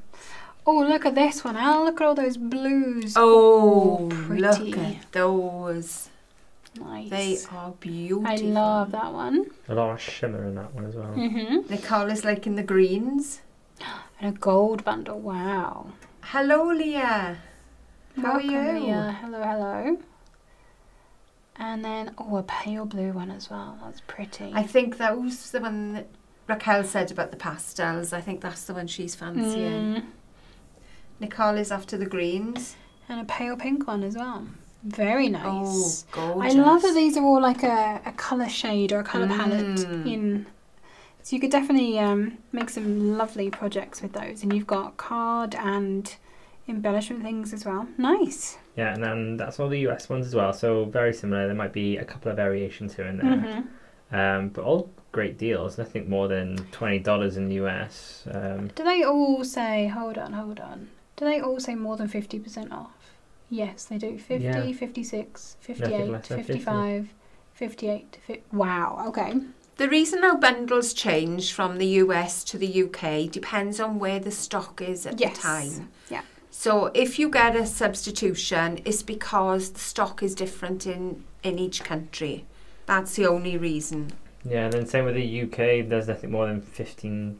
S2: Oh, look at this one, Al. Look at all those blues.
S3: Oh,
S2: pretty.
S3: look at those.
S2: Nice.
S3: They are beautiful.
S2: I love that one.
S5: A lot of shimmer in that one as well.
S2: Mm-hmm.
S3: Nicole is like in the greens.
S2: And a gold bundle. Wow.
S3: Hello, Leah. How are
S2: Welcome,
S3: you?
S2: Leah. Hello, hello. And then, oh, a pale blue one as well. That's pretty.
S3: I think that was the one that Raquel said about the pastels. I think that's the one she's fancying.
S2: Mm.
S3: Nicole is after the greens.
S2: And a pale pink one as well. Very nice.
S3: Oh,
S2: I
S3: gorgeous.
S2: love that these are all like a colour shade or a colour palette
S3: Mm.
S2: in. So you could definitely make some lovely projects with those. And you've got card and embellishment things as well. Nice.
S5: Yeah, and then that's all the US ones as well. So very similar. There might be a couple of variations here and there,
S2: Mm-hmm.
S5: but all great deals. Nothing more than $20 in the US.
S2: Do they all say, hold on. Do they all say more than 50% off? Yes, they do. 50,
S5: Yeah.
S2: 56,
S5: Nothing
S2: 58,
S5: less than
S2: 55, 58. Wow, okay.
S3: The reason our bundles change from the US to the UK depends on where the stock is at
S2: Yes.
S3: the time.
S2: Yeah.
S3: So if you get a substitution, it's because the stock is different in each country. That's the only reason.
S5: Yeah, and then same with the UK. There's nothing more than £15.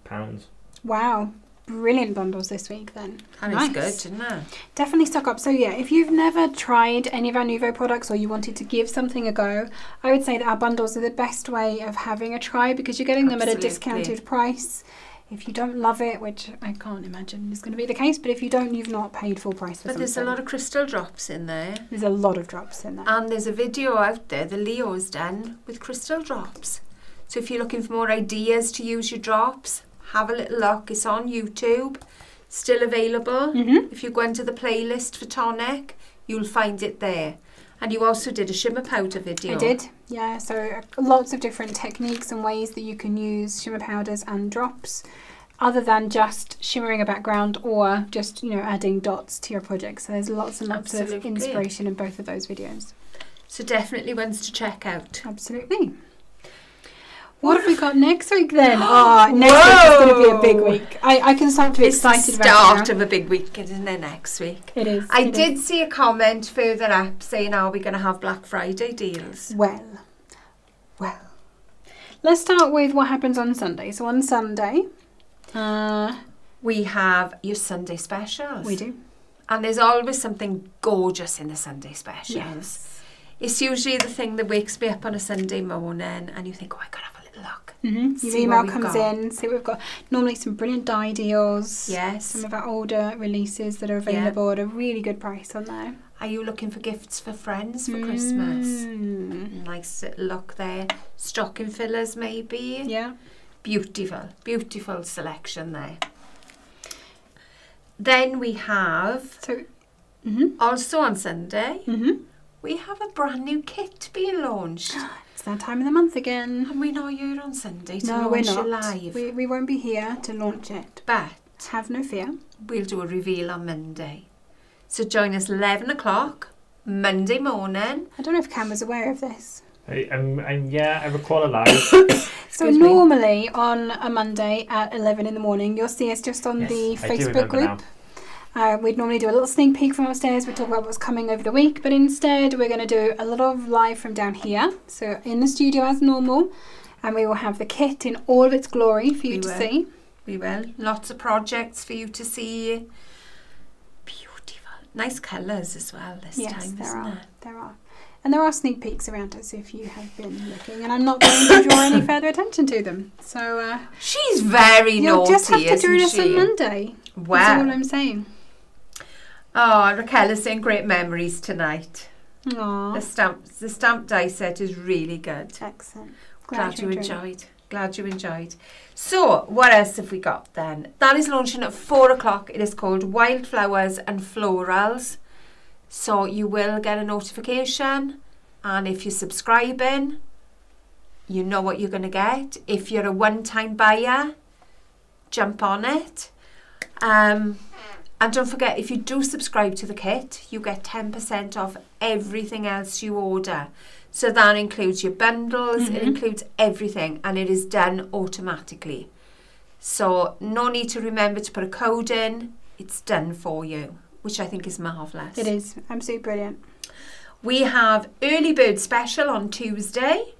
S2: Wow. Brilliant bundles this week then.
S3: And
S2: Nice.
S3: it's good, isn't it?
S2: Definitely stock up. So yeah, if you've never tried any of our Nuvo products or you wanted to give something a go, I would say that our bundles are the best way of having a try because you're getting them at a
S3: Absolutely.
S2: discounted price. If you don't love it, which I can't imagine is going to be the case, but if you don't, you've not paid full price for
S3: But
S2: something.
S3: there's a lot of crystal drops in there.
S2: There's a lot of drops in there.
S3: And there's a video out there that Leo's done with crystal drops. So if you're looking for more ideas to use your drops, have a little look. It's on YouTube. Still available.
S2: Mm-hmm.
S3: If you go into the playlist for Tonic, you'll find it there. And you also did a shimmer powder video.
S2: I did, yeah. So lots of different techniques and ways that you can use shimmer powders and drops. other than just shimmering a background or just, adding dots to your project. So there's lots and lots of inspiration in both of those videos.
S3: So definitely ones to check out.
S2: Absolutely. What have we got next week then? Next week is going to be a big week. I can start to be excited about it.
S3: It's the start of a big week, isn't it, next week?
S2: It is.
S3: I did see a comment further up saying, are we going to have Black Friday deals?
S2: Well. Let's start with what happens on Sunday. So on Sunday,
S3: we have your Sunday specials.
S2: We do.
S3: And there's always something gorgeous in the Sunday specials.
S2: Yes.
S3: It's usually the thing that wakes me up on a Sunday morning and you think, I got to have a little look.
S2: Mm-hmm. Your email comes in, see what we've got. Normally some brilliant dye deals.
S3: Yes.
S2: Some of our older releases that are available at a really good price on there.
S3: Are you looking for gifts for friends for Christmas? Nice little look there. Stocking fillers maybe.
S2: Yeah.
S3: Beautiful selection there. Then we have, also on Sunday, we have a brand new kit being launched.
S2: It's that time of the month again.
S3: And we're not here on Sunday to
S2: No,
S3: launch
S2: we're
S3: it
S2: not.
S3: live.
S2: We won't be here to launch it.
S3: But
S2: have no fear.
S3: We'll do a reveal on Monday. So join us 11 o'clock, Monday morning.
S2: I don't know if Cam was aware of this.
S5: I recall a live.
S2: So normally on a Monday at 11 in the morning, you'll see us just on the Facebook group. We'd normally do a little sneak peek from upstairs. We'd talk about what's coming over the week, but instead we're going to do a little live from down here. So in the studio as normal, and we will have the kit in all of its glory for you to see.
S3: We will. Lots of projects for you to see. Beautiful. Nice colours as well this time, isn't there?
S2: There are. And there are sneak peeks around us if you have been looking, and I'm not going to draw any further attention to them. So
S3: she's very
S2: you'll
S3: naughty,
S2: just have to join us
S3: she?
S2: on Monday.
S3: Wow.
S2: That's all I'm saying.
S3: Oh, Raquel is saying great memories tonight.
S2: Aww.
S3: The stamp die set is really good.
S2: Excellent.
S3: Glad you enjoyed. Glad you enjoyed. So, what else have we got then? That is launching at 4 o'clock. It is called Wildflowers and Florals. So you will get a notification, and if you're subscribing, you know what you're going to get. If you're a one-time buyer, jump on it. And don't forget, if you do subscribe to the kit, you get 10% off everything else you order. So that includes your bundles, it includes everything, and it is done automatically. So no need to remember to put a code in, it's done for you, which I think is marvellous.
S2: It is absolutely brilliant.
S3: We have early bird special on Tuesday.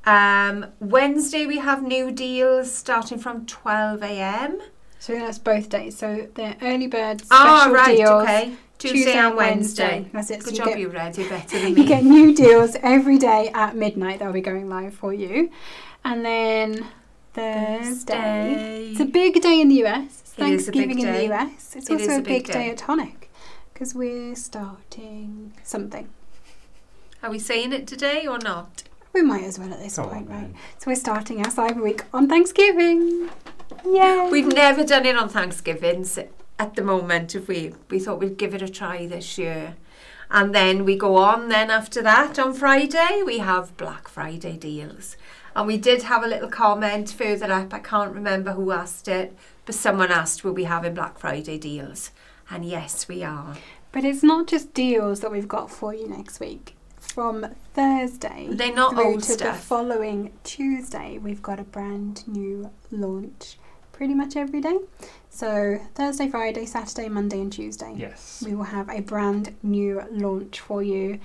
S3: Wednesday we have new deals starting from 12 a.m.
S2: So that's both days. So the early bird special deals.
S3: Okay. Tuesday and Wednesday.
S2: That's it.
S3: Good
S2: so
S3: job, you read. You're better than me.
S2: You get new deals every day at midnight. They'll be going live for you. And then Thursday. It's a big day in the US. It's Thanksgiving in the US. It's also a big day at Tonic because we're starting something.
S3: Are we saying it today or not?
S2: We might as well at this point, right? So we're starting our Cyber Week on Thanksgiving. Yeah.
S3: We've never done it on Thanksgiving at the moment. We thought we'd give it a try this year. And then we go on then after that on Friday we have Black Friday deals. And we did have a little comment further up. I can't remember who asked it, but someone asked, will we having Black Friday deals? And yes, we are.
S2: But it's not just deals that we've got for you next week. From Thursday
S3: they're not
S2: through
S3: old
S2: to
S3: stuff.
S2: The following Tuesday, we've got a brand new launch pretty much every day. So Thursday, Friday, Saturday, Monday and Tuesday.
S5: Yes.
S2: We will have a brand new launch for you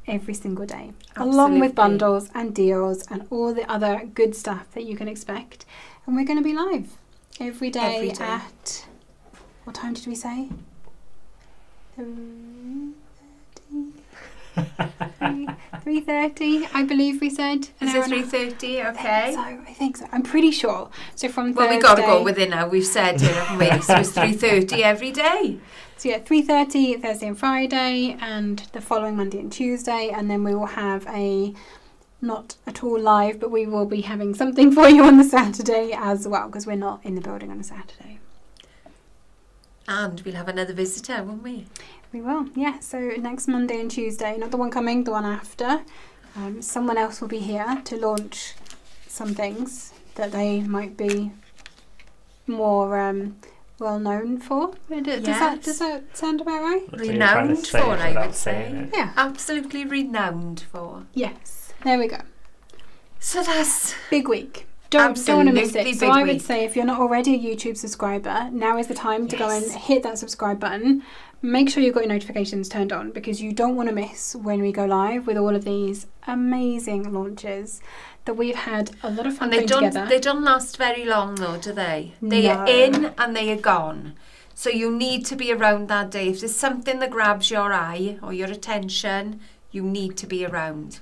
S2: every single day.
S3: Absolutely.
S2: Along with bundles and deals and all the other good stuff that you can expect. And we're going to be live every day at... What time did we say? 3:30, I believe we said.
S3: Is it 3:30? Okay.
S2: I think so. I'm pretty sure. So from Thursday...
S3: Well, we got to go with it now. We've said it, haven't we? So it's 3:30 every day.
S2: So yeah, 3:30 Thursday and Friday, and the following Monday and Tuesday, and then we will have a not at all live, but we will be having something for you on the Saturday as well, because we're not in the building on a Saturday.
S3: And we'll have another visitor, won't we?
S2: We will, yeah. So next Monday and Tuesday, not the one coming, the one after, someone else will be here to launch some things that they might more well known for. Does that sound about right?
S3: Renowned for, I would say.
S2: Yeah.
S3: Absolutely renowned for.
S2: Yes. There we go.
S3: So that's
S2: big week. Don't want to miss
S3: Absolutely
S2: it. So
S3: big
S2: I would
S3: week.
S2: say if you're not already a YouTube subscriber, now is the time to go and hit that subscribe button. Make sure you've got your notifications turned on because you don't want to miss when we go live with all of these amazing launches that we've had a lot of fun putting together.
S3: They don't last very long though, do they? They
S2: No.
S3: are in and they are gone. So you need to be around that day. If there's something that grabs your eye or your attention, you need to be around.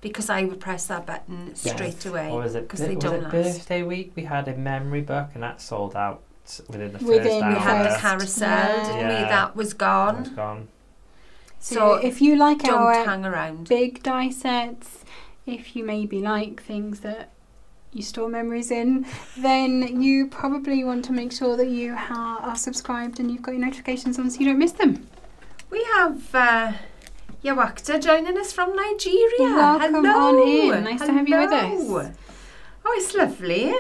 S3: Because I would press that button straight away.
S5: Or was it birthday week? We had a memory book and that sold out within the first hour.
S3: We had the carousel, didn't we? That was gone.
S5: That was gone.
S2: So if you like
S3: don't
S2: our
S3: hang around.
S2: big die sets, if you maybe like things that you store memories in, then you probably want to make sure that you are subscribed and you've got your notifications on so you don't miss them.
S3: We have Yawakta joining us from Nigeria.
S2: Welcome
S3: Hello.
S2: on in. Nice to have you with us.
S3: Oh, it's lovely.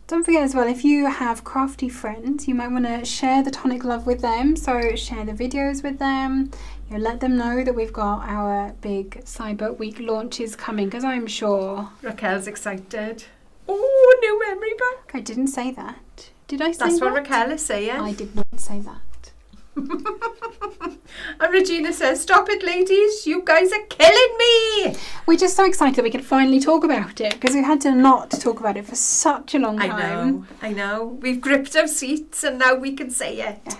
S2: Don't forget as well, if you have crafty friends, you might want to share the Tonic love with them. So share the videos with them. Let them know that we've got our big Cyber Week launches coming, because I'm sure
S3: Raquel's excited. Oh, new memory book.
S2: I didn't say that. Did I say that?
S3: That's what Raquel is saying.
S2: I did not say that.
S3: And Regina says, stop it, ladies. You guys are killing me.
S2: We're just so excited we can finally talk about it, because we've had to not talk about it for such a long time.
S3: I know. We've gripped our seats and now we can say it.
S2: Yes.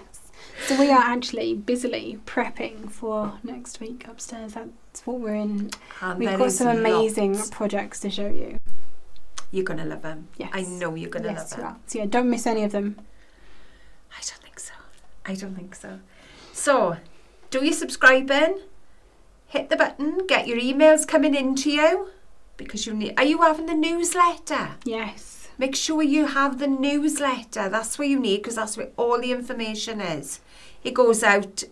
S2: So we are actually busily prepping for next week upstairs. That's what we're in.
S3: And
S2: We've
S3: there
S2: got
S3: is
S2: some amazing
S3: lots.
S2: projects to show you.
S3: You're going to love them.
S2: Yes.
S3: I know you're going to love
S2: you
S3: them.
S2: are. So yeah, don't miss any of them.
S3: I don't think so. So, do your subscribing, hit the button, get your emails coming into you, because are you having the newsletter?
S2: Yes.
S3: Make sure you have the newsletter. That's what you need, because that's where all the information is. It goes out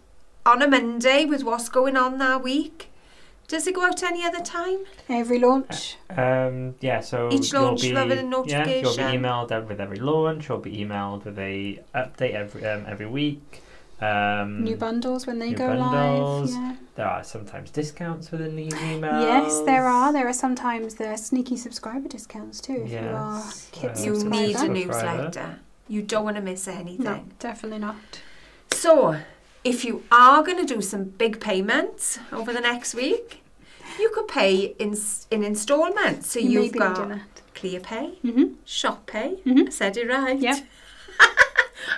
S3: on a Monday with what's going on that week. Does it go out any other time?
S2: Every launch.
S5: So
S3: each launch will have a notification.
S5: Yeah, you'll be emailed with every launch. You'll be emailed with a update every week.
S2: New bundles when they go
S5: bundles.
S2: live. Yeah.
S5: There are sometimes discounts within these emails.
S2: Yes, there are. There are sometimes the sneaky subscriber discounts too. If you are kid
S3: You
S2: subscriber.
S3: need a newsletter. You don't want to miss anything.
S2: No, definitely not.
S3: So, if you are going to do some big payments over the next week, you could pay in instalments. So you've got ClearPay, Shop Pay. I said it right.
S2: Yep.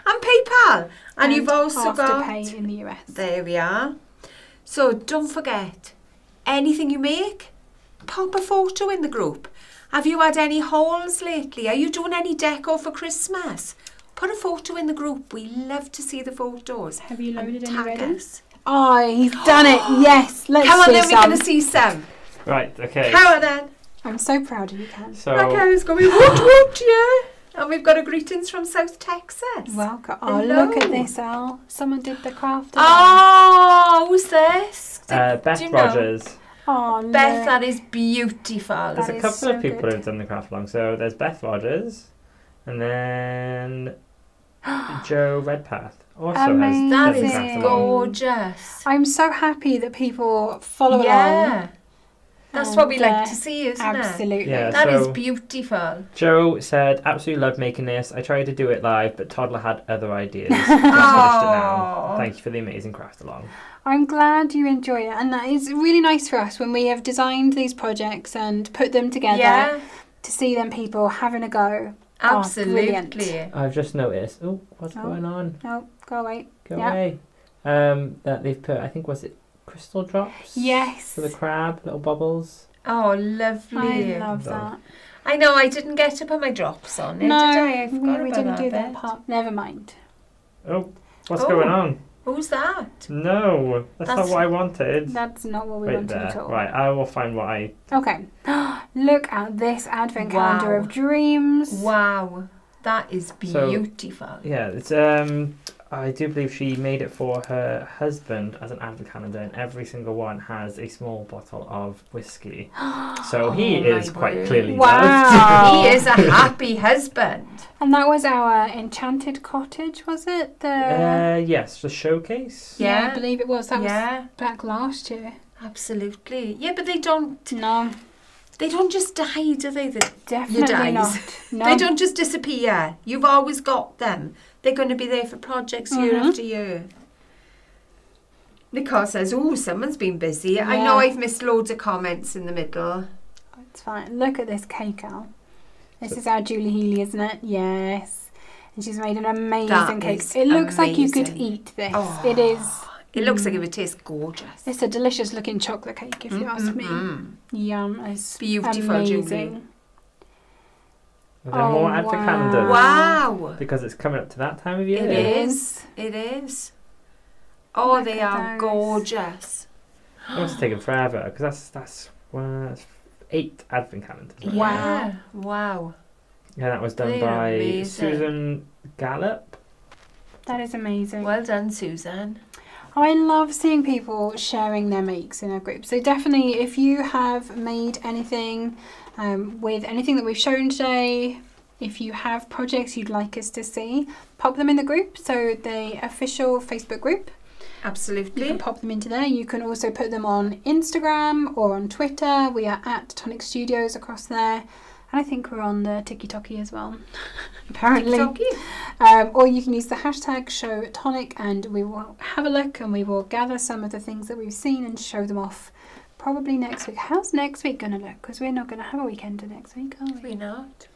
S3: And PayPal. And you've also got
S2: Afterpay in the US.
S3: There we are. So don't forget, anything you make, pop a photo in the group. Have you had any hauls lately? Are you doing any deco for Christmas? Put a photo in the group. We love to see the photos.
S2: Have you loaded any
S3: tag
S2: ready?
S3: us.
S2: Oh, he's done it. Yes. Let's
S3: Come on
S2: see
S3: then,
S2: some.
S3: we're going to see some.
S5: Right, okay.
S3: Come on then.
S2: I'm so proud of you, Ken.
S5: So,
S3: Raquel's going to be woot woot, yeah. And we've got a greetings from South Texas.
S2: Welcome. Oh,
S3: Hello.
S2: look at this, Al. Someone did the craft.
S3: Oh, who's this?
S5: Beth
S3: do you know?
S5: Rogers.
S2: Oh,
S3: Beth,
S2: look.
S3: that is beautiful.
S5: There's
S2: That
S5: a
S2: is
S5: couple
S2: so
S5: of people
S2: good.
S5: who've done the craft along. So there's Beth Rogers, and then Joe Redpath also
S2: Amazing.
S5: has
S3: That
S5: done the
S3: is
S5: craft along.
S3: gorgeous.
S2: I'm so happy that people follow along.
S3: Yeah. That's what we
S2: And,
S3: like to see, isn't it?
S2: Absolutely.
S5: Yeah.
S3: That is
S5: So-
S3: beautiful.
S5: Joe said, absolutely loved making this. I tried to do it live, but Toddler had other ideas. Just finished it now.
S3: Aww.
S5: Thank you for the amazing craft along.
S2: I'm glad you enjoy it, and that is really nice for us when we have designed these projects and put them together
S3: Yeah,
S2: to see them people having a go.
S3: absolutely.
S5: I've just noticed. Oh, what's going on?
S2: No, go away.
S5: Go
S2: Yeah.
S5: away. That they've put, I think, was it crystal drops?
S2: Yes.
S5: For the crab, little bubbles.
S3: Oh, lovely.
S2: I love that.
S3: I know, I didn't get to put my drops on it,
S2: No,
S3: did I? I forgot
S2: we
S3: about
S2: didn't do that
S3: bit.
S2: part. Never mind.
S5: Oh, what's
S3: Oh.
S5: going on?
S3: Who's that?
S5: No, that's not
S3: That's-
S5: what I wanted.
S2: That's not what we
S5: Right
S2: wanted
S5: there.
S2: at all.
S5: Right, I will find what I...
S2: Okay. Look at this advent calendar
S3: Wow.
S2: of dreams.
S3: Wow, that is
S5: So-
S3: beautiful.
S5: Yeah, it's I do believe she made it for her husband as an advent calendar, and every single one has a small bottle of whiskey. So he is quite clearly
S2: Wow.
S3: He is a happy husband.
S2: And that was our Enchanted Cottage, was it?
S5: Yes, the showcase.
S2: Yeah, I believe it was. That
S3: Yeah.
S2: was back last year.
S3: Absolutely. Yeah, but they don't
S2: No,
S3: just die, do they?
S2: definitely
S3: dies.
S2: not. No.
S3: They don't just disappear. You've always got them. They're going to be there for projects year after year. Because says, someone's been busy. I know I've missed loads of comments in the middle.
S2: It's fine. Look at this cake, Al. This is our Julie Healy, isn't it? Yes. And she's made an amazing cake. It looks like you could eat this.
S3: Oh.
S2: It is.
S3: It looks like it would taste gorgeous.
S2: It's a delicious looking chocolate cake, if you ask me. Yum. It's
S3: Beautiful,
S2: amazing.
S3: Julie.
S5: Are there more advent calendars?
S3: Wow.
S5: Because it's coming up to that time of year.
S3: It is. It is. Oh,
S2: Look
S3: they
S2: at
S3: are
S2: those.
S3: gorgeous.
S5: It must have taken forever because that's 8 advent calendars. Right?
S3: Yeah. Wow.
S5: Yeah, that was done
S3: They're
S5: by
S3: amazing.
S5: Susan Gallop.
S2: That is amazing.
S3: Well done, Susan.
S2: I love seeing people sharing their makes in our group. So definitely, if you have made anything with anything that we've shown today, if you have projects you'd like us to see, pop them in the group. So the official Facebook group. You
S3: Absolutely.
S2: can pop them into there. You can also put them on Instagram or on Twitter. We are at Tonic Studios across there. And I think we're on the TikTok as well, apparently. Or you can use the hashtag #ShowTonic and we will have a look and we will gather some of the things that we've seen and show them off probably next week. How's next week going to look? Because we're not going to have a weekend next week, are we?
S3: We're not.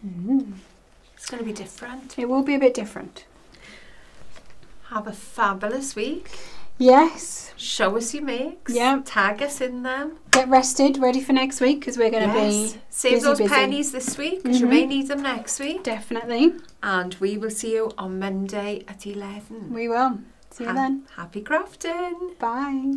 S3: It's going to be different.
S2: It will be a bit different.
S3: Have a fabulous week.
S2: Yes.
S3: Show us your makes.
S2: Yeah.
S3: Tag us in them.
S2: Get rested, ready for next week because we're going to be
S3: Save those
S2: busy.
S3: pennies this week because you may need them next week.
S2: Definitely.
S3: And we will see you on Monday at 11.
S2: We will. See you then.
S3: Happy crafting.
S2: Bye.